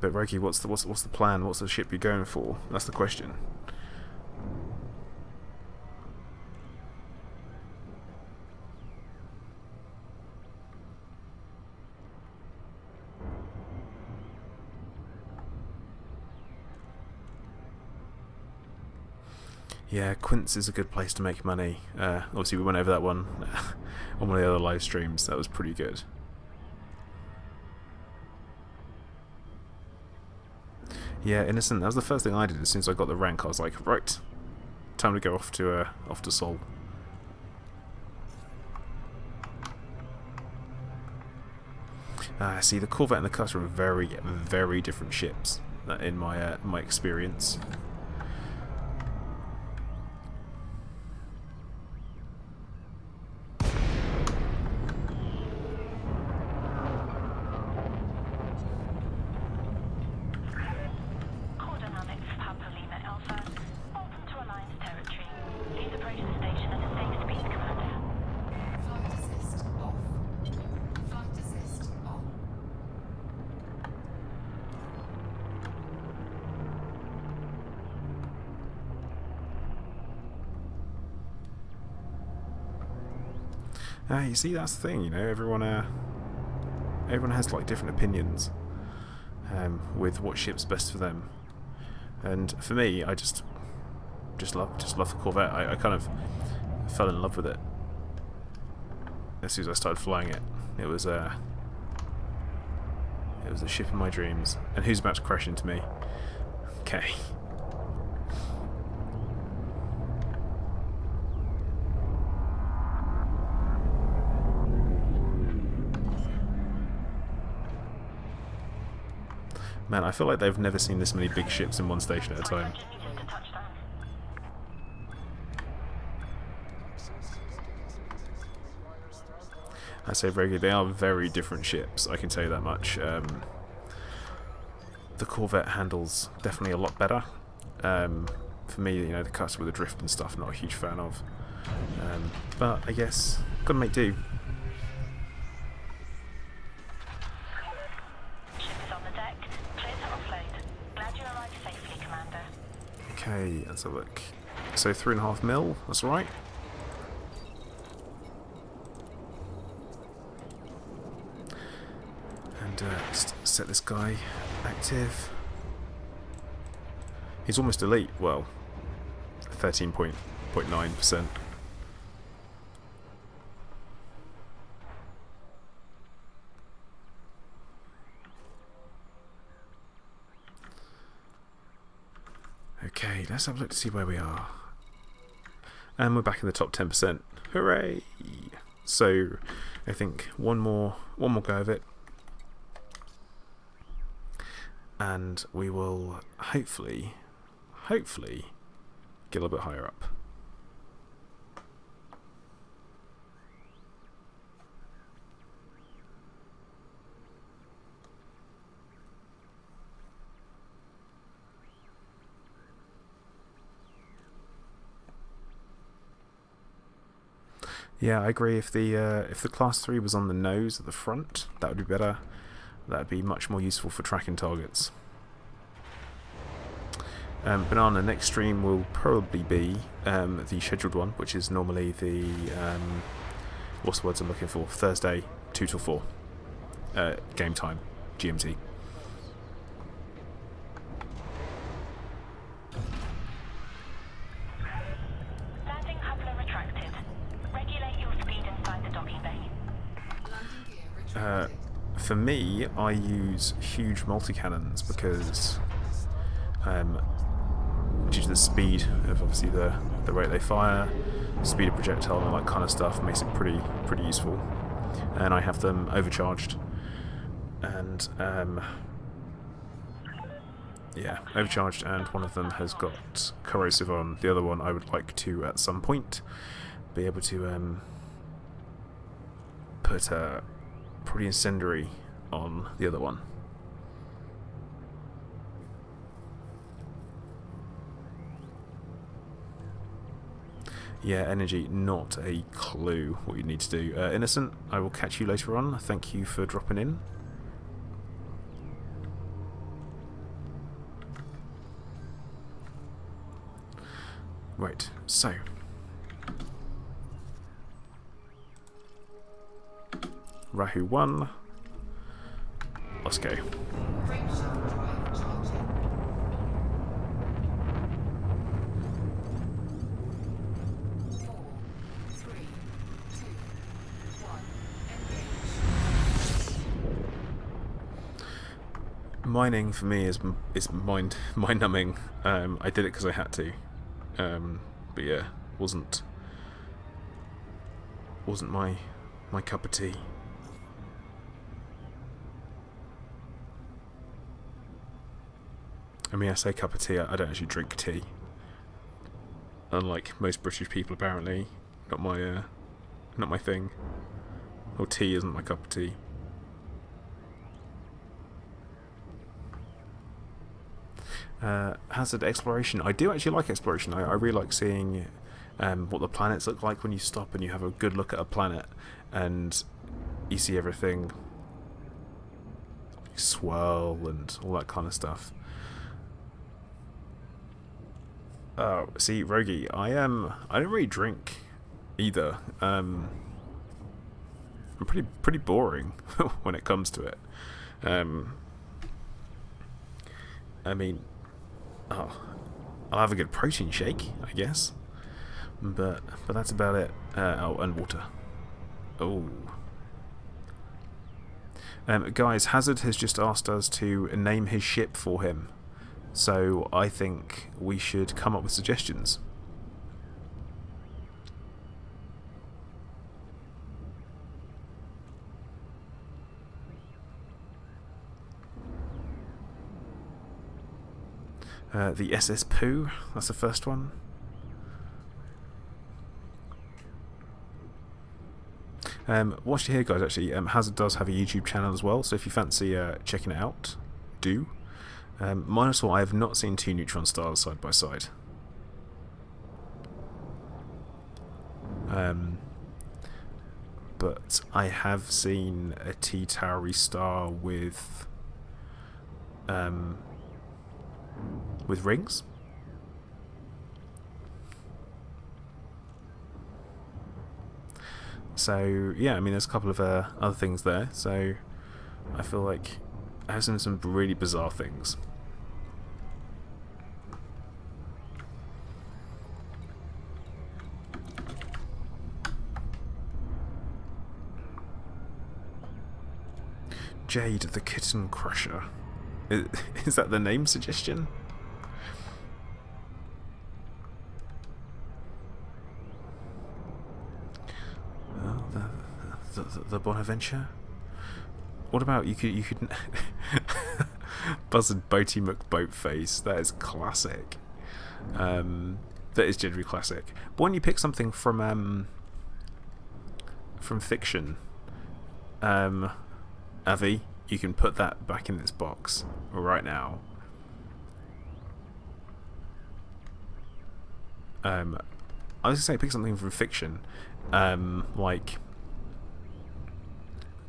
Speaker 1: But Roki, what's the plan? What's the ship you're going for? That's the question. Yeah, Quince is a good place to make money. Obviously, we went over that one on one of the other live streams. That was pretty good. Yeah, Innocent. That was the first thing I did as soon as I got the rank. I was like, right, time to go off to Sol. See, the Corvette and the Cutter are very, very different ships in my my experience. You see, that's the thing, you know, everyone has like different opinions with what ship's best for them. And for me, I just love the Corvette. I kind of fell in love with it as soon as I started flying it. It was the ship of my dreams. And who's about to crash into me? Okay. Man, I feel like they've never seen this many big ships in one station at a time. I say regularly, they are very different ships, I can tell you that much. The Corvette handles definitely a lot better. For me, you know, the Cutter with the drift and stuff, not a huge fan of. But I guess, gotta make do. Okay, let's have a look. So 3.5 mil, that's right. And just set this guy active. He's almost elite, well, 13.9%. Okay, let's have a look to see where we are. And we're back in the top 10%. Hooray! So, I think one more go of it. And we will hopefully get a little bit higher up. Yeah, I agree. If the class 3 was on the nose at the front, that would be better. That would be much more useful for tracking targets. Banana, next stream will probably be the scheduled one, which is normally the what's the words I'm looking for? Thursday, 2 till 4, game time, GMT. For me, I use huge multi-cannons because due to the speed of obviously the rate they fire, speed of projectile and all that kind of stuff makes it pretty useful. And I have them overcharged, and yeah, overcharged, and one of them has got corrosive on. The other one I would like to, at some point, be able to put probably incendiary on the other one. Yeah, energy, not a clue what you need to do. Innocent, I will catch you later on. Thank you for dropping in. Right, so Rahu 1. Let's go.
Speaker 2: Frameshift drive charging. 4, 3, 2, 1. Engage.
Speaker 1: Mining for me is mind numbing. I did it because I had to, but yeah, wasn't my cup of tea. I mean, I say cup of tea, I don't actually drink tea. Unlike most British people, apparently, not my thing. Or tea isn't my cup of tea. Hazard exploration. I do actually like exploration. I really like seeing what the planets look like when you stop and you have a good look at a planet and you see everything swirl and all that kind of stuff. Oh, see, Rogi, I don't really drink either. I'm pretty boring when it comes to it. I mean, I'll have a good protein shake, I guess, but that's about it. Oh, and water. Oh. Guys, Hazard has just asked us to name his ship for him. So I think we should come up with suggestions. The SS Poo, that's the first one. Whilst you're here, guys, actually, Hazard does have a YouTube channel as well, so if you fancy checking it out, do. Minus one, I have not seen two neutron stars side by side. But I have seen a T-Towery star with rings. So yeah, I mean, there's a couple of other things there. So I feel like I've seen some really bizarre things. Jade the Kitten Crusher. Is that the name suggestion? Oh, the Bonaventure. What about you could Buzzard Boaty McBoatface. That is classic. That is generally classic. But when you pick something from fiction, Avi, you can put that back in this box right now. I was gonna say pick something from fiction, like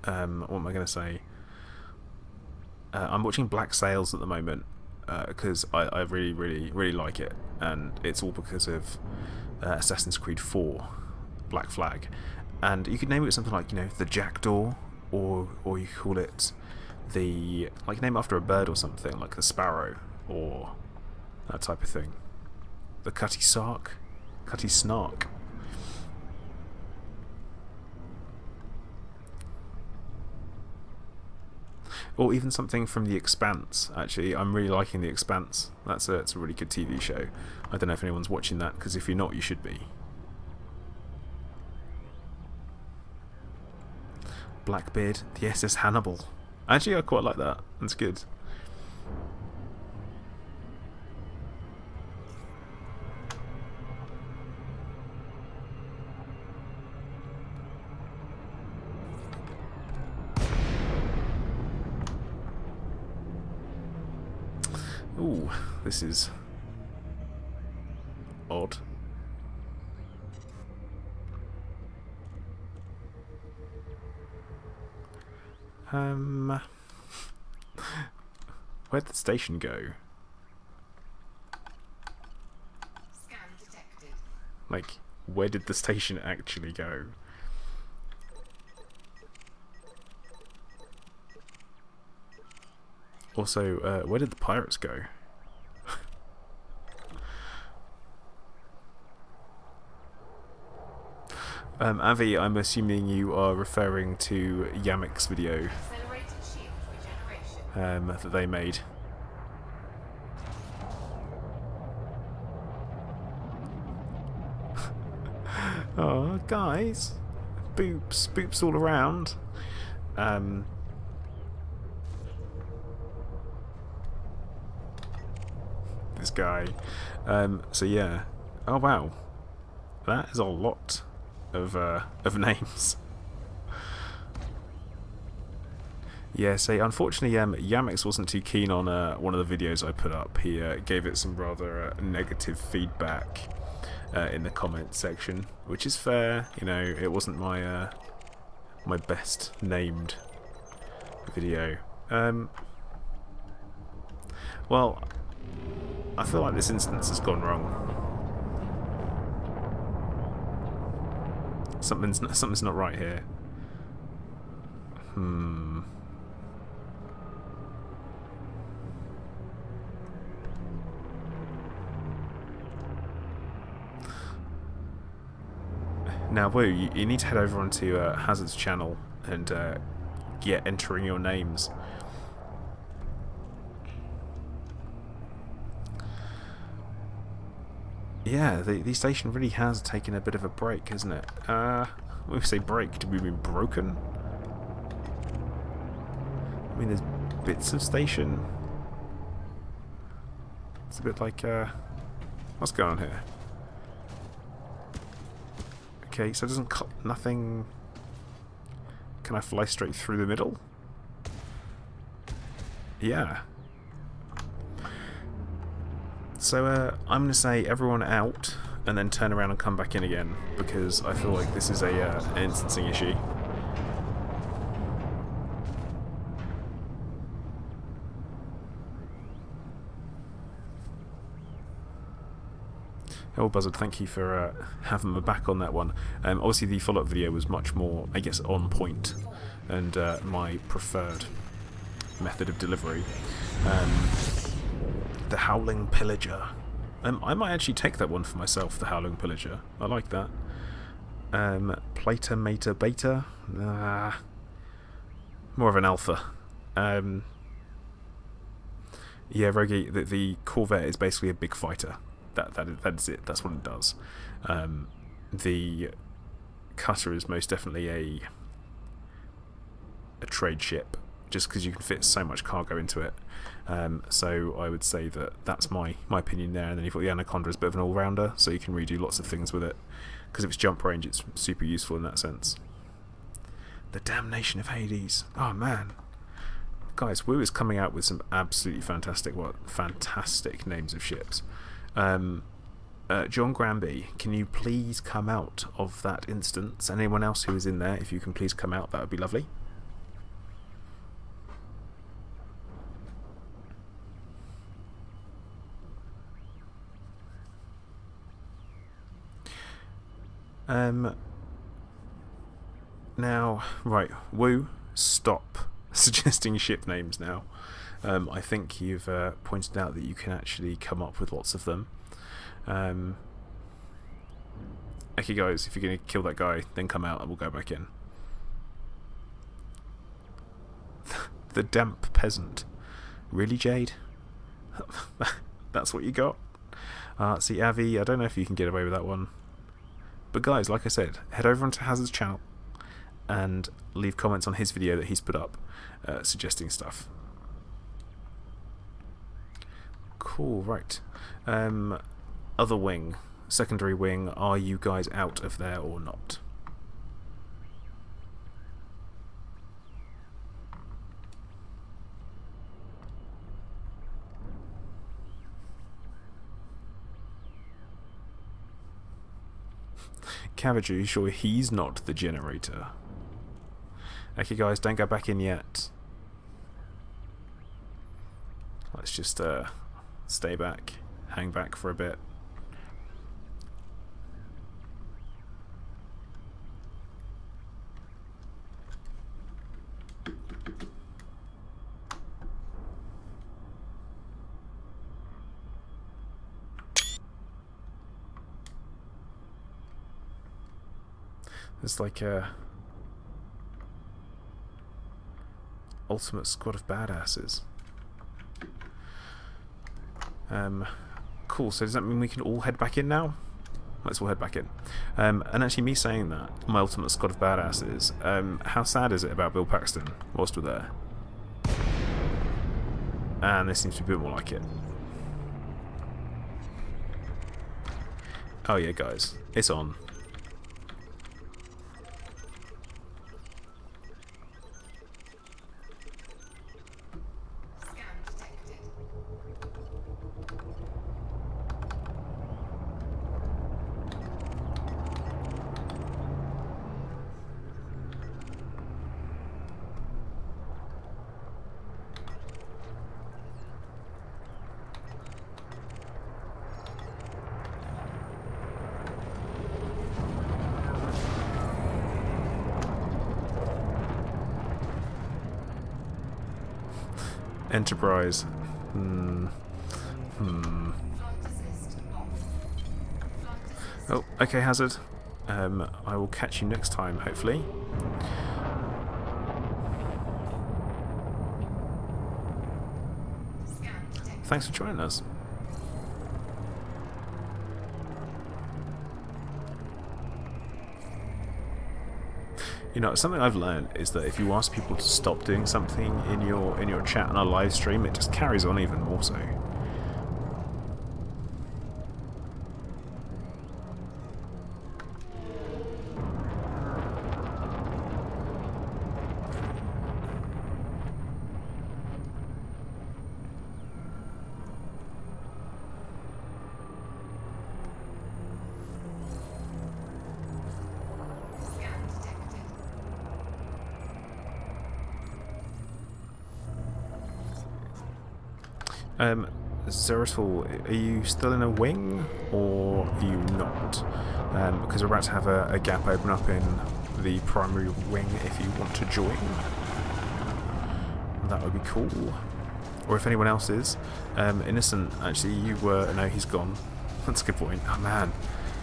Speaker 1: what am I gonna say? I'm watching Black Sails at the moment because I really like it, and it's all because of Assassin's Creed 4 Black Flag, and you could name it something like, you know, the Jackdaw, or you call it the, like, name it after a bird or something, like the Sparrow or that type of thing. The Cutty Snark. Or even something from The Expanse. Actually, I'm really liking The Expanse. It's a really good TV show. I don't know if anyone's watching that, because if you're not, you should be. Blackbeard, the SS Hannibal. Actually, I quite like that. That's good. Ooh, this is odd. Where'd the station go?
Speaker 2: Scan detected.
Speaker 1: Like, where did the station actually go? Also, where did the pirates go? Avi, I'm assuming you are referring to Yamik's video
Speaker 2: Accelerated shield regeneration.
Speaker 1: that they made. Oh, guys. Boops. Boops all around. This guy. So yeah. Oh, wow. That is a lot of names. Yeah, so unfortunately, Yamix wasn't too keen on one of the videos I put up. He gave it some rather negative feedback in the comments section, which is fair. You know, it wasn't my my best named video. Well, I feel like this instance has gone wrong. Something's not right here. Now, Woo, you need to head over onto Hazard's channel and get entering your names. Yeah, the station really has taken a bit of a break, hasn't it? When we say break, do we mean broken? I mean, there's bits of station. It's a bit like, what's going on here? Okay, so it doesn't cut nothing. Can I fly straight through the middle? Yeah. So I'm going to say everyone out and then turn around and come back in again, because I feel like this is a an instancing issue. Oh, Buzzard, thank you for having me back on that one. Obviously, the follow-up video was much more, I guess, on point and my preferred method of delivery. The Howling Pillager. I might actually take that one for myself, the Howling Pillager. I like that. Plata Mata Beta. More of an alpha. Yeah, Rogi, the Corvette is basically a big fighter. That is it. That's what it does. The cutter is most definitely a trade ship, just because you can fit so much cargo into it. So I would say that's my opinion there. And then you've got the Anaconda as a bit of an all-rounder, so you can redo lots of things with it. Because of its jump range, it's super useful in that sense. The Damnation of Hades. Oh man, guys, Woo is coming out with some absolutely fantastic names of ships. John Granby, can you please come out of that instance? Anyone else who is in there, if you can please come out, that would be lovely. Now, right, Woo, stop suggesting ship names now. I think you've pointed out that you can actually come up with lots of them. Okay, guys, if you're going to kill that guy, then come out and we'll go back in. The Damp Peasant. Really, Jade? That's what you got? See, Avi, I don't know if you can get away with that one. But guys, like I said, head over onto Hazard's channel and leave comments on his video that he's put up suggesting stuff. Cool, right. Other wing, secondary wing, are you guys out of there or not? Cabbage, are you sure he's not the generator? Okay, guys, don't go back in yet. Let's just stay back, hang back for a bit. There's like a ultimate squad of badasses. Cool, so does that mean we can all head back in now? Let's all head back in. And actually, me saying that, my ultimate squad of badasses, how sad is it about Bill Paxton whilst we're there? And this seems to be a bit more like it. Oh yeah, guys, it's on. Enterprise. Oh, okay, Hazard. I will catch you next time, hopefully. Thanks for joining us. You know, something I've learned is that if you ask people to stop doing something in your chat on a live stream, it just carries on even more so. Zeratul, are you still in a wing, or are you not? Because we're about to have a gap open up in the primary wing if you want to join. That would be cool. Or if anyone else is. Innocent, actually, you were... No, he's gone. That's a good point. Oh man,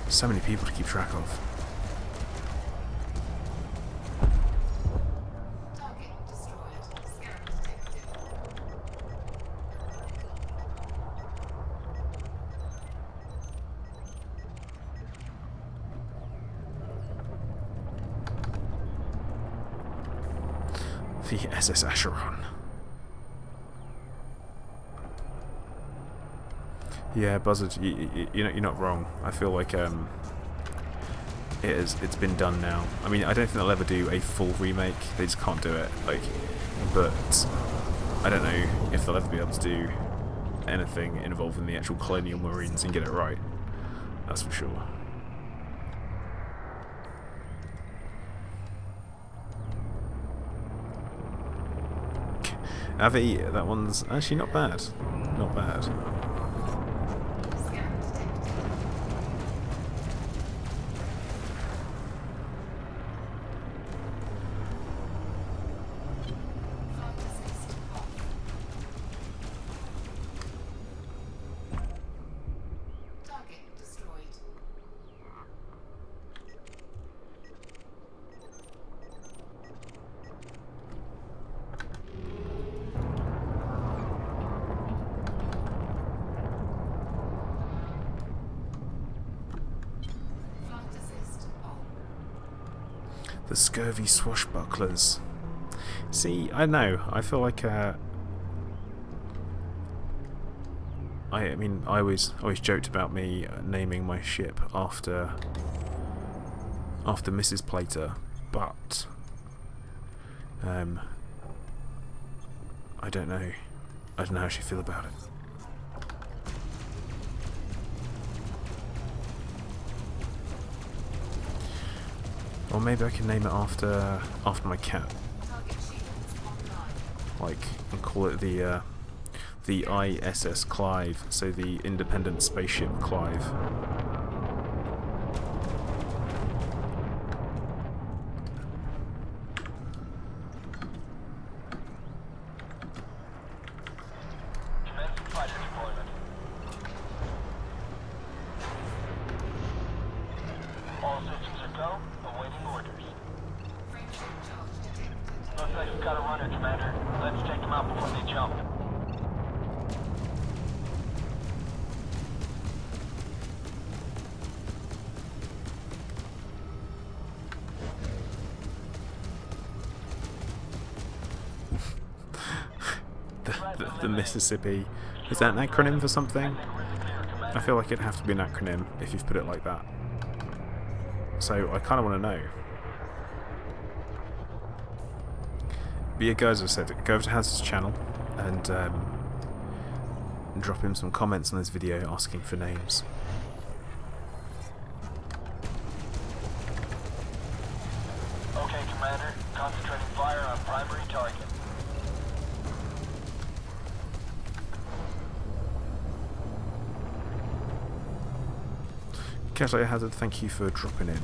Speaker 1: so many people to keep track of. The SS Acheron. Yeah, Buzzard, you know, you're not wrong. I feel like it's been done now. I mean, I don't think they'll ever do a full remake. They just can't do it. Like, but I don't know if they'll ever be able to do anything involving the actual Colonial Marines and get it right. That's for sure. Avi, that one's actually not bad. Not bad. The scurvy swashbucklers. See, I know. I feel like I mean, I always joked about me naming my ship after Mrs. Plater, but I don't know. I don't know how she feel about it. Or maybe I can name it after my cat.
Speaker 2: Target shields online.
Speaker 1: Like, and call it the ISS Clive, so the Independent Spaceship Clive.
Speaker 3: Commencing fighter deployment. All systems are go, awaiting orders.
Speaker 2: Frameshift charge detected.
Speaker 3: Looks like we've got a runner, Commander. Let's take them out before they jump.
Speaker 1: The Mississippi. Is that an acronym for something? I feel like it'd have to be an acronym if you've put it like that. So I kind of want to know. But yeah, guys, as I said, go over to Hazard's channel and drop him some comments on this video asking for names.
Speaker 3: Okay, Commander. Concentrating fire on primary target.
Speaker 1: Casual Hazard, thank you for dropping in.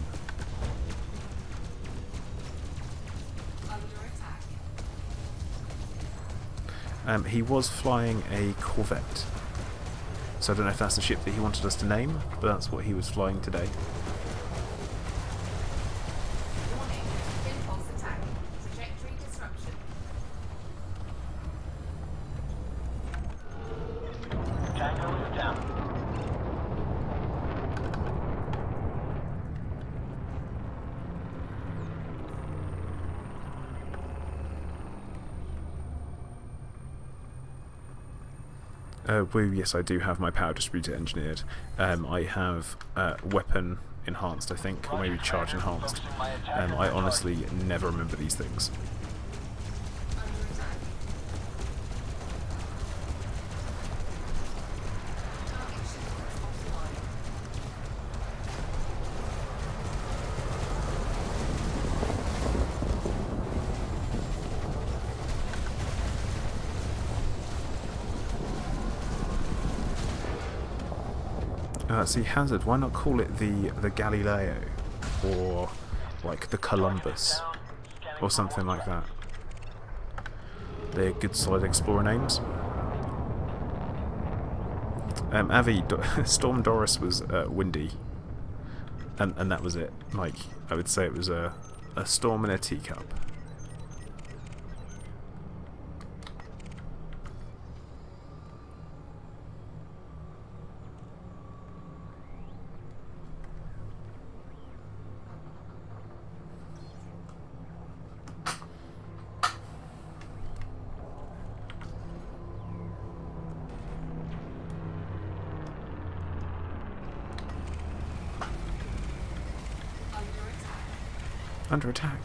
Speaker 2: Under attack.
Speaker 1: He was flying a Corvette. So I don't know if that's the ship that he wanted us to name, but that's what he was flying today.
Speaker 2: Warning. Impulse attack. Trajectory disruption.
Speaker 3: Tango is down.
Speaker 1: Well, yes, I do have my power distributor engineered. I have weapon enhanced, I think, or maybe charge enhanced. I honestly never remember these things.
Speaker 2: Under attack. Target shields offline.
Speaker 1: See, Hazard, why not call it the Galileo, or like the Columbus, or something like that? They're good solid explorer names. Avi, Storm Doris was windy, and that was it. Like, I would say it was a storm in a teacup. Under attack.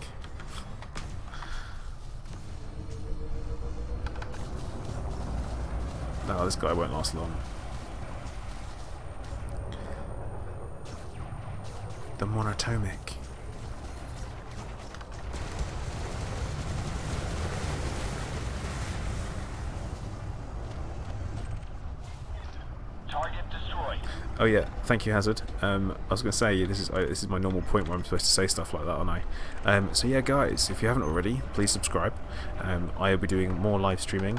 Speaker 1: No, this guy won't last long. The monatomic.
Speaker 3: Target destroyed.
Speaker 1: Oh yeah, thank you, Hazard. I was going to say, this is my normal point where I'm supposed to say stuff like that, aren't I? So yeah, guys, if you haven't already, please subscribe. I'll be doing more live streaming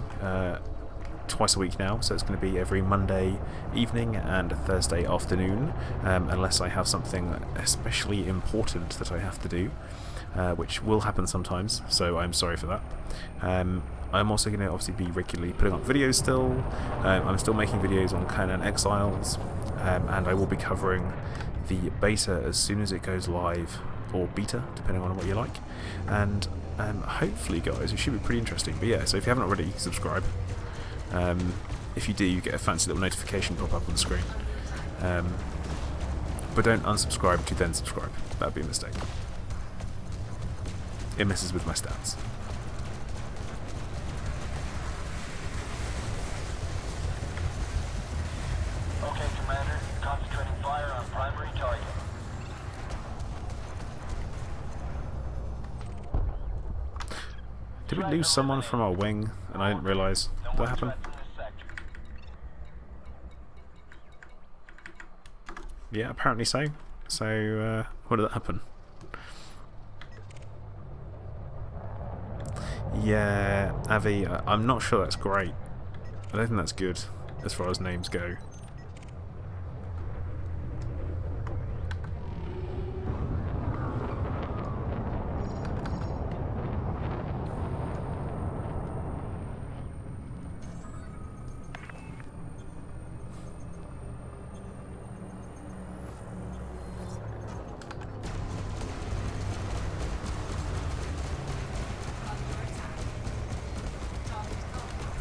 Speaker 1: twice a week now, so it's going to be every Monday evening and Thursday afternoon, unless I have something especially important that I have to do, which will happen sometimes, so I'm sorry for that. I'm also going to obviously be regularly putting up videos still. I'm still making videos on Conan Exiles, and I will be covering the beta as soon as it goes live, or beta, depending on what you like. And hopefully, guys, it should be pretty interesting. But yeah, so if you haven't already, subscribe. If you do, you get a fancy little notification pop up on the screen. But don't unsubscribe to then subscribe. That would be a mistake. It messes with my stats.
Speaker 3: Okay, Commander. Concentrating fire on primary target.
Speaker 1: Did we lose someone from our wing and I didn't realise?
Speaker 3: No
Speaker 1: Did that
Speaker 3: more
Speaker 1: happen?
Speaker 3: threats in this sector.
Speaker 1: Yeah, apparently so. So, what did that happen? Yeah, Avi, I'm not sure that's great. I don't think that's good as far as names go.
Speaker 2: Under attack. Target confirmed.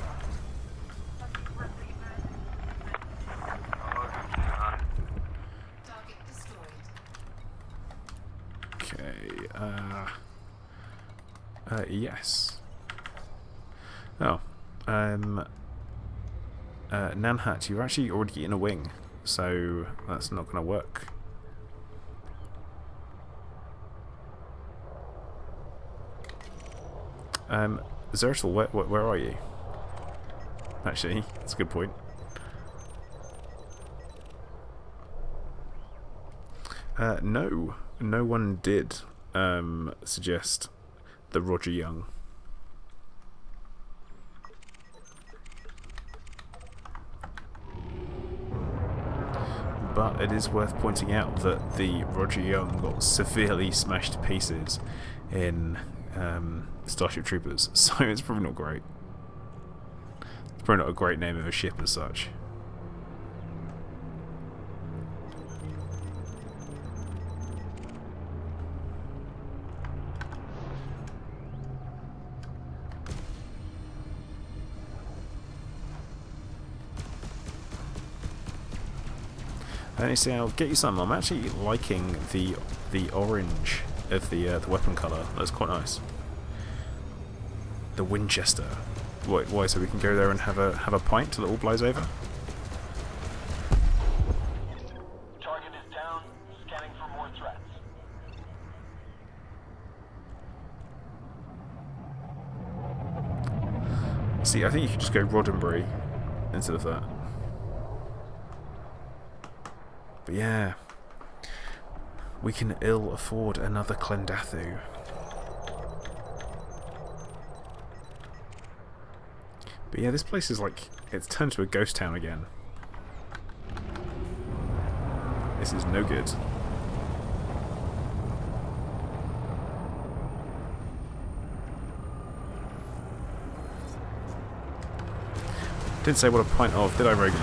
Speaker 2: Target destroyed.
Speaker 1: Okay, yes. Oh, Nanhat, you're actually already in a wing, so that's not going to work. Zertal, where are you? Actually, that's a good point. No, no one did suggest the Roger Young. But it is worth pointing out that the Roger Young got severely smashed to pieces in Starship Troopers, so it's probably not great. It's probably not a great name of a ship as such. And you see, I'll get you some. I'm actually liking the orange of the weapon colour. That's quite nice. The Winchester. Why? So we can go there and have a pint till it all blows over?
Speaker 3: Target is down. Scanning for more threats.
Speaker 1: See, I think you could just go Roddenberry instead of that. But yeah, we can ill afford another Clendathu. But yeah, this place is like, it's turned to a ghost town again. This is no good. Didn't say what a pint of, did I, Rogan?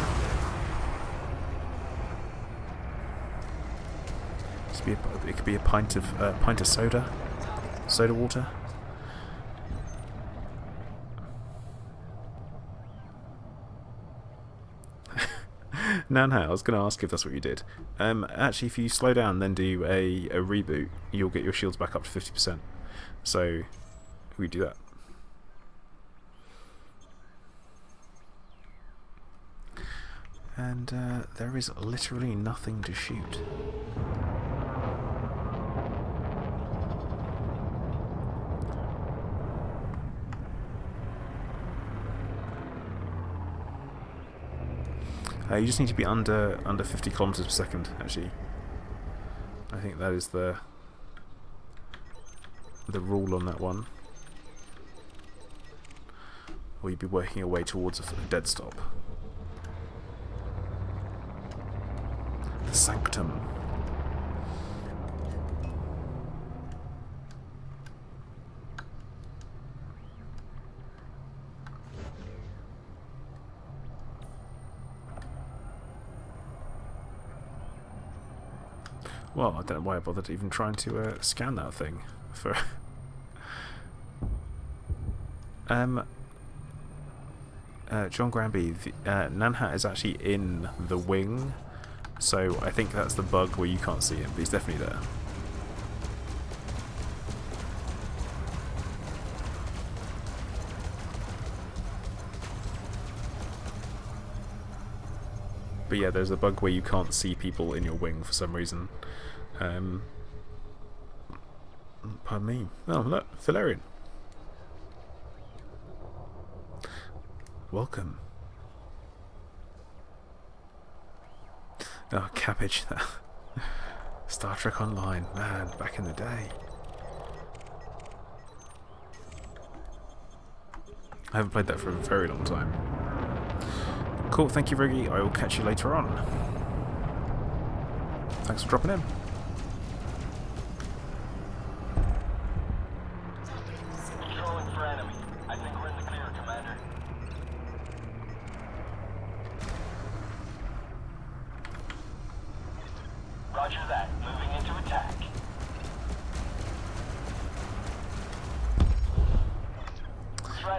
Speaker 1: It could be a pint of soda water. Nanha, I was going to ask if that's what you did. Actually, if you slow down, then do a reboot, you'll get your shields back up to 50%. So we do that. And there is literally nothing to shoot. You just need to be under 50 kilometers per second. Actually, I think that is the rule on that one. Or you'd be working your way towards a dead stop. The Sanctum. Well, I don't know why I bothered even trying to scan that thing for. John Granby, Nanhat is actually in the wing, so I think that's the bug where you can't see him, but he's definitely there. But yeah, there's a bug where you can't see people in your wing for some reason. Pardon me. Oh, look, Valerian. welcome. Oh, Cabbage. Star Trek Online, man, back in the day. I haven't played that for a very long time. Cool, thank you, Riggy. I will catch you later on. Thanks for dropping in.
Speaker 3: Controlling for enemy. I think we're in the clear, Commander. Roger that. Moving into attack.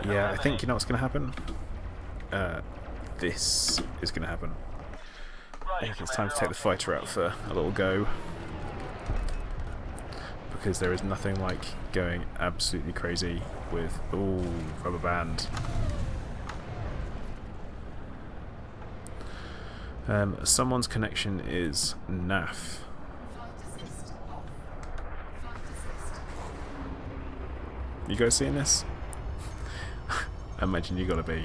Speaker 1: Yeah, I think you know what's going to happen? This is going to happen. I think it's time to take the fighter out for a little go. Because there is nothing like going absolutely crazy with... Ooh, rubber band. Someone's connection is naff.
Speaker 2: Flight assist off. Flight assist.
Speaker 1: You guys seeing this? I imagine you gotta be.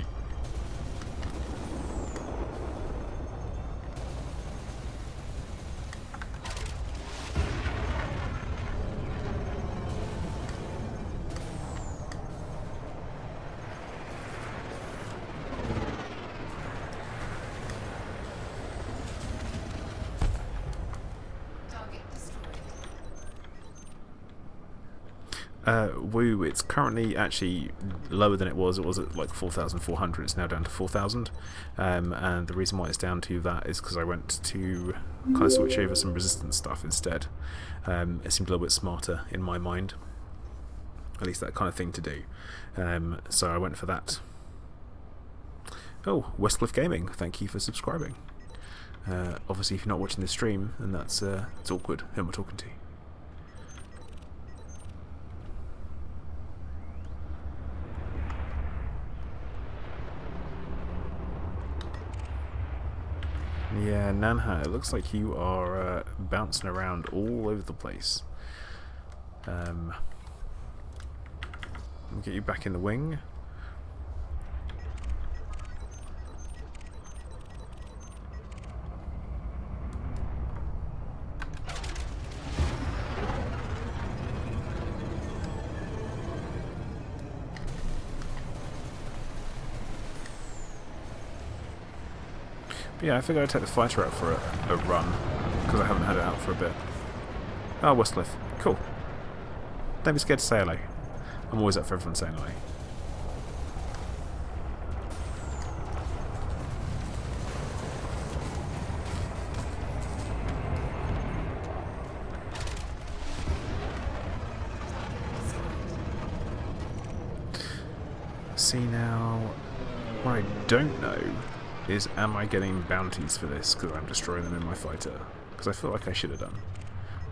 Speaker 2: Target destroyed.
Speaker 1: Woo, it's currently actually lower than it was. It was at like 4,400. It's now down to 4,000. And the reason why it's down to that is because I went to kind of switch over some resistance stuff instead. It seemed a little bit smarter in my mind. At least that kind of thing to do. So I went for that. Oh, Westcliff Gaming, thank you for subscribing. Obviously, if you're not watching the stream, then that's it's awkward. Who am I talking to? Yeah, Nanha, it looks like you are bouncing around all over the place. We'll get you back in the wing. But yeah, I figured I'd take the fighter out for a run, because I haven't had it out for a bit. Oh, Westcliff. Cool. Don't be scared to say hello. I'm always up for everyone saying hello. See now, what I don't know is am I getting bounties for this because I'm destroying them in my fighter? Because I feel like I should have done,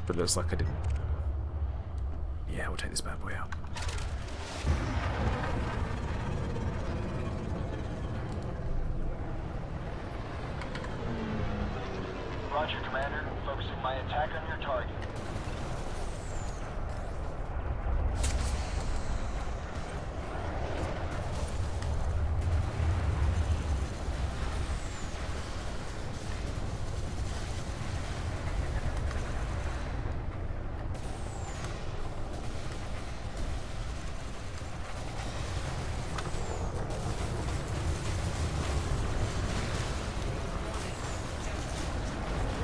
Speaker 1: but it looks like I didn't. Yeah, we'll take this bad boy out.
Speaker 3: Roger, Commander. Focusing my attack on your target.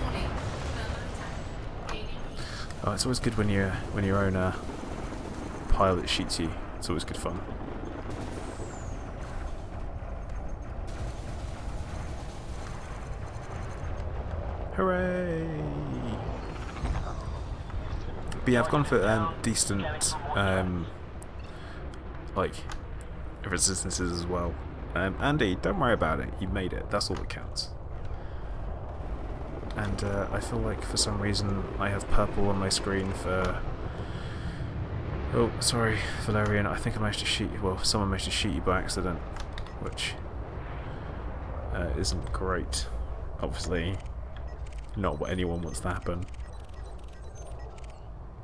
Speaker 2: Warning. Thermal attack. Gaining heat.
Speaker 1: Oh, it's always good when your own pilot shoots you. It's always good fun. Hooray! But yeah, I've gone for decent like resistances as well. Andy, don't worry about it. You made it. That's all that counts. And I feel like for some reason I have purple on my screen for... Oh, sorry, Valerian. I think I managed to shoot you. Well, someone managed to shoot you by accident, which isn't great. Obviously, not what anyone wants to happen.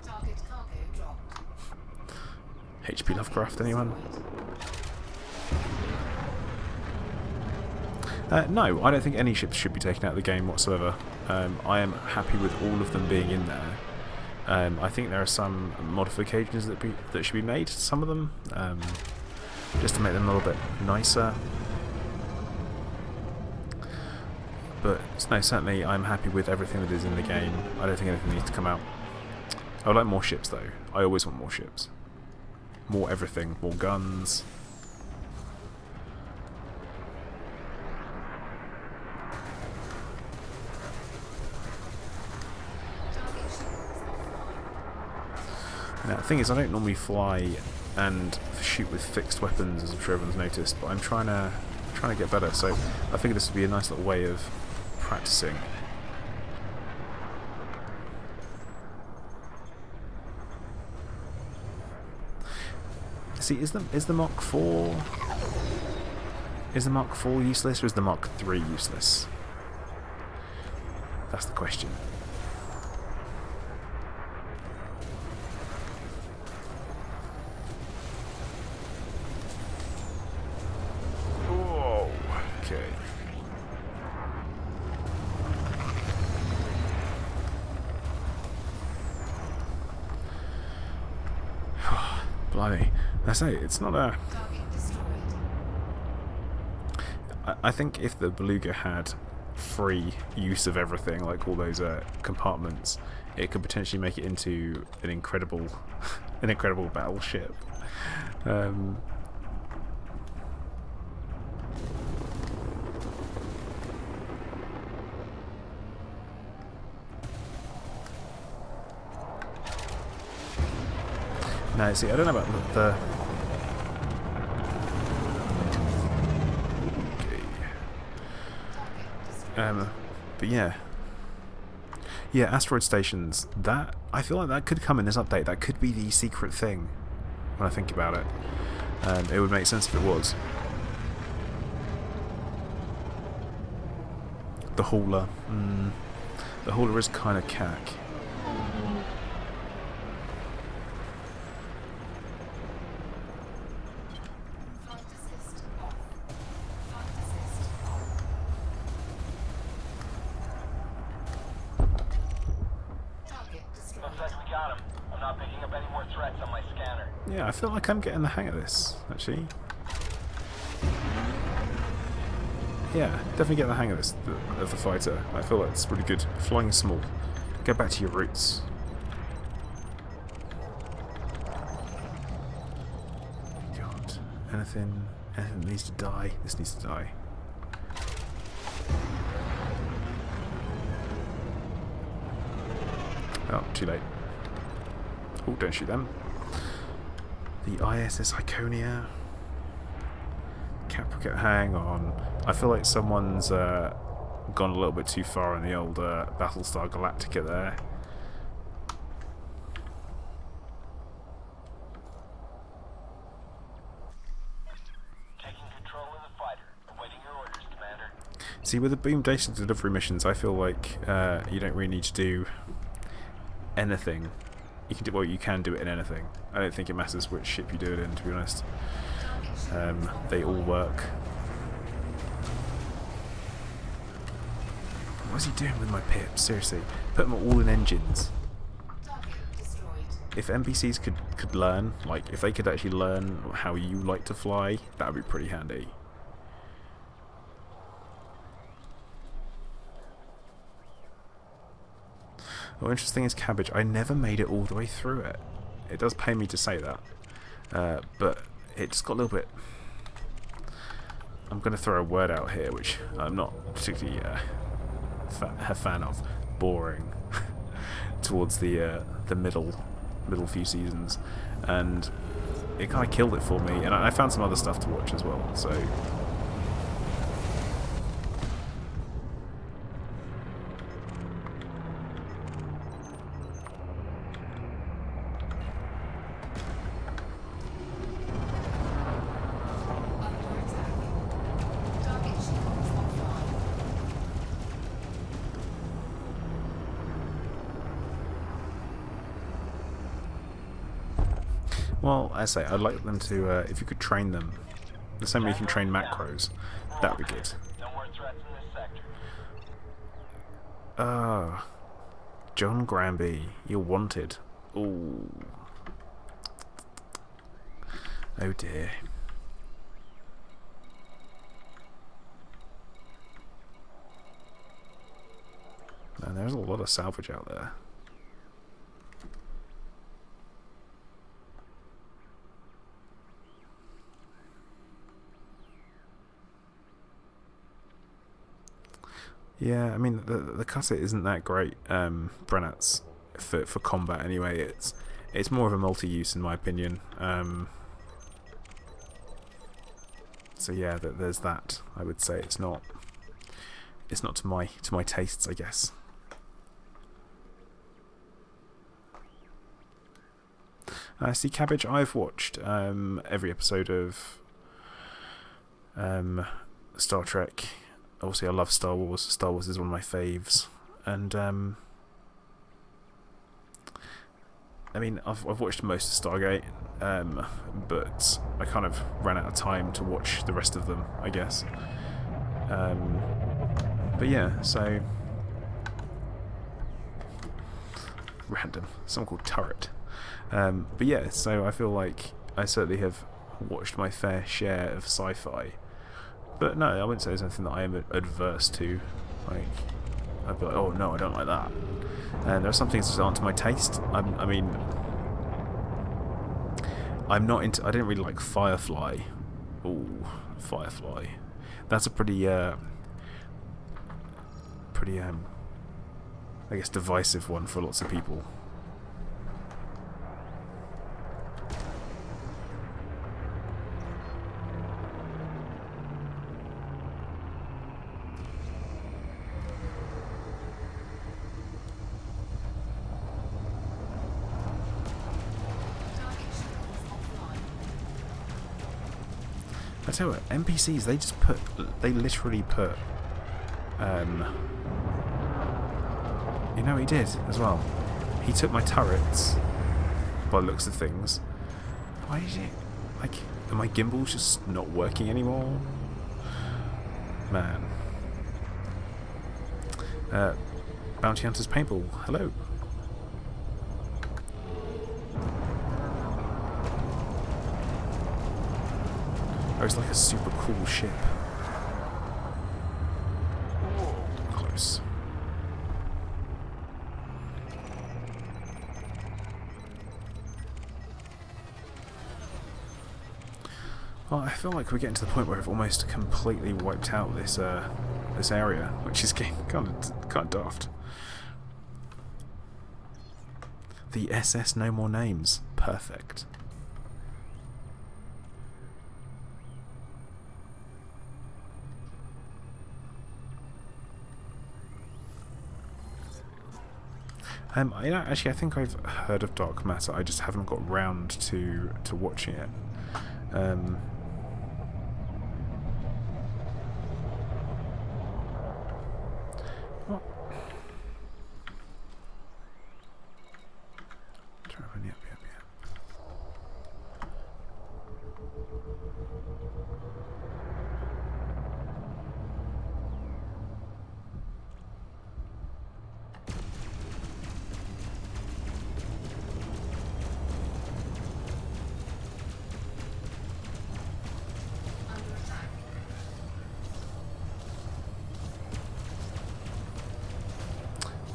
Speaker 2: Target cargo dropped.
Speaker 1: HP Lovecraft, anyone? No, I don't think any ships should be taken out of the game whatsoever. I am happy with all of them being in there. I think there are some modifications that should be made, some of them, just to make them a little bit nicer. But no, certainly I'm happy with everything that is in the game. I don't think anything needs to come out. I would like more ships though. I always want more ships. More everything, more guns. Now the thing is, I don't normally fly and shoot with fixed weapons, as I'm sure everyone's noticed, but I'm trying to get better, so I figured this would be a nice little way of practicing. See, is the Mark 4 useless, or is the Mark 3 useless? That's the question. Oh, okay. Blimey. I say, it's not a... I think if the Beluga had free use of everything, like all those compartments, it could potentially make it into an incredible, an incredible battleship. No, see, I don't know about the but yeah, asteroid stations. That I feel like that could come in this update. That could be the secret thing. When I think about it, it would make sense if it was. The hauler. The hauler is kind of cack. Yeah, I feel like I'm getting the hang of this, actually. Yeah, definitely getting the hang of this, of the fighter. I feel like it's pretty good. Flying small. Go back to your roots. God, anything needs to die. This needs to die. Oh, too late. Oh, don't shoot them. The ISS Iconia. Caprica, hang on. I feel like someone's gone a little bit too far in the old Battlestar Galactica there.
Speaker 3: Taking control of the fighter. Awaiting your orders, Commander.
Speaker 1: See, with the boom data delivery missions, I feel like you don't really need to do anything. You can do, well, you can do it in anything. I don't think it matters which ship you do it in, to be honest. They all work. What's he doing with my pips? Seriously, put them all in engines. If NPCs could learn, like if they could actually learn how you like to fly, that would be pretty handy. What's interesting is Cabbage. I never made it all the way through it. It does pain me to say that, but it just got a little bit... I'm going to throw a word out here, which I'm not particularly a fan of. Boring. Towards the middle few seasons, and it kind of killed it for me. And I found some other stuff to watch as well. So. Well, I say, I'd like them to, if you could train them, the same way you can train macros, that would be good.
Speaker 3: No more threats.
Speaker 1: John Granby, you're wanted. Ooh. Oh dear. Man, there's a lot of salvage out there. Yeah, I mean the cutter isn't that great, Brennat's for combat anyway. It's more of a multi-use in my opinion. So yeah, there's that. I would say it's not to my tastes, I guess. See, Cabbage, I've watched every episode of Star Trek. Obviously, I love Star Wars. Star Wars is one of my faves, and I mean, I've watched most of Stargate, but I kind of ran out of time to watch the rest of them, I guess. But yeah, so random. Someone called Turret. But yeah, so I feel like I certainly have watched my fair share of sci-fi. But no, I wouldn't say there's anything that I am adverse to. Like, I'd be like, oh no, I don't like that. And there are some things that aren't to my taste. I mean, I'm not into. I didn't really like Firefly. Ooh, Firefly. That's a pretty, I guess, divisive one for lots of people. I tell you what, NPCs, they literally put, you know what he did as well? He took my turrets, by the looks of things. Why did he, like, are my gimbals just not working anymore? Man. Bounty Hunter's Paintball, hello. Oh, it's like a super cool ship. Close. Well, I feel like we're getting to the point where we've almost completely wiped out this this area, which is getting kind of daft. The SS No More Names, perfect. You know, actually, I think I've heard of Dark Matter. I just haven't got round to watching it. What? Yep.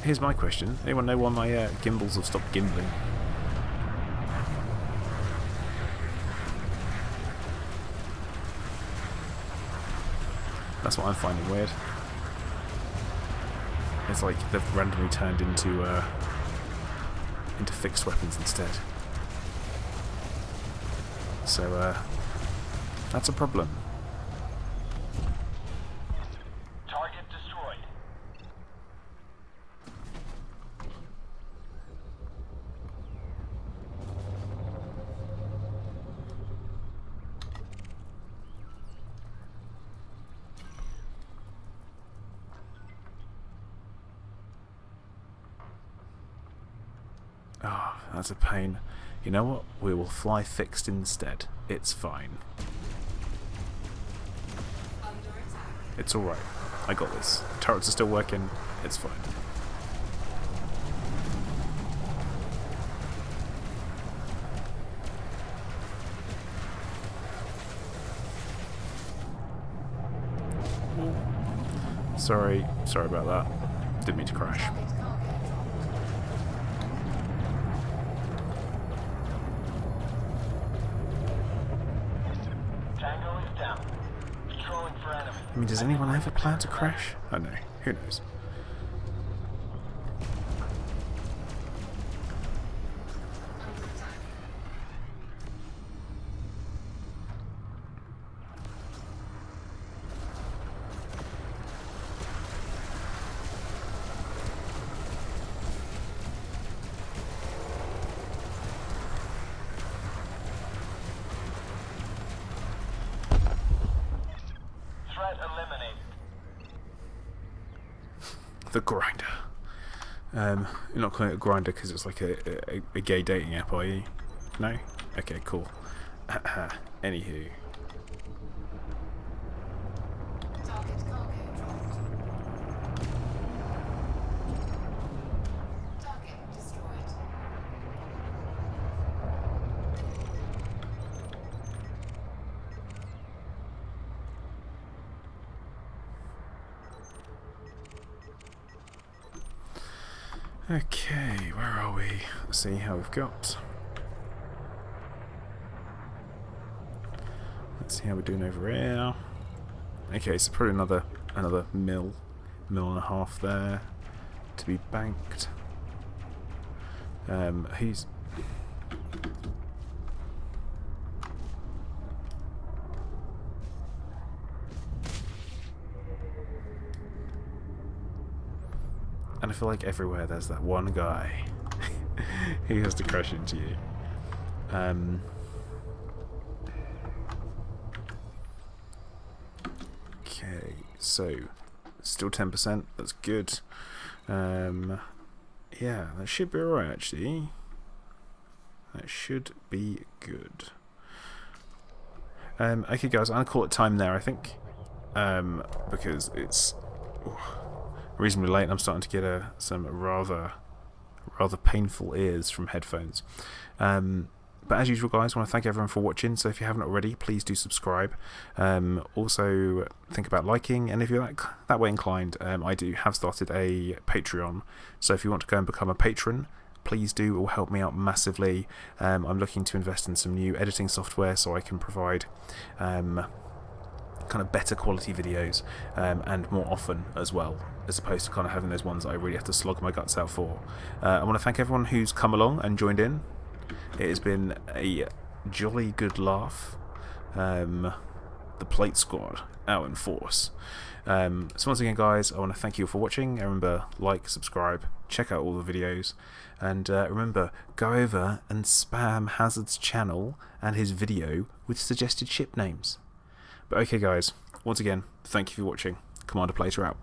Speaker 1: Here's my question. Anyone know why my gimbals have stopped gimbling? That's what I'm finding weird. It's like they've randomly turned into fixed weapons instead. So that's a problem.
Speaker 3: Target destroyed.
Speaker 1: Oh, that's a pain. You know what? We will fly fixed instead. It's fine.
Speaker 2: Under attack.
Speaker 1: It's alright. I got this. Turrets are still working. It's fine. Sorry about that. Didn't mean to crash.
Speaker 2: Target cargo dropped.
Speaker 3: Tango is down. Patrolling for enemy.
Speaker 1: I mean, does anyone ever plan to crash? I don't know. Who knows?
Speaker 2: Under attack.
Speaker 3: Threat eliminated.
Speaker 1: The grinder. You're not calling it a grinder because it's like a gay dating app, are you? No? Okay, cool. Anywho.
Speaker 2: Target cargo dropped. Target destroyed.
Speaker 1: Okay, where are we? Let's see how we've got. Let's see how we're doing over here. Okay, so probably another mil and a half there to be banked. Who's and I feel like everywhere there's that one guy who has to crash into you. Okay, so still 10%. That's good. Yeah, that should be alright actually. That should be good. Okay, guys, I'm gonna call it time there, I think, because it's reasonably late. And I'm starting to get some rather painful ears from headphones. But as usual, guys, I want to thank everyone for watching. So if you haven't already, please do subscribe. Also, think about liking, and if you're that way inclined, I do have started a Patreon. So if you want to go and become a patron, please do. It will help me out massively. I'm looking to invest in some new editing software so I can provide kind of better quality videos, and more often as well, as opposed to kind of having those ones that I really have to slog my guts out for. I want to thank everyone who's come along and joined in. It has been a jolly good laugh. The Plate Squad out in force. So once again, guys, I want to thank you for watching. Remember, like, subscribe, check out all the videos, and remember, go over and spam Hazard's channel and his video with suggested ship names. But okay, guys, once again, thank you for watching. Commander Plater out.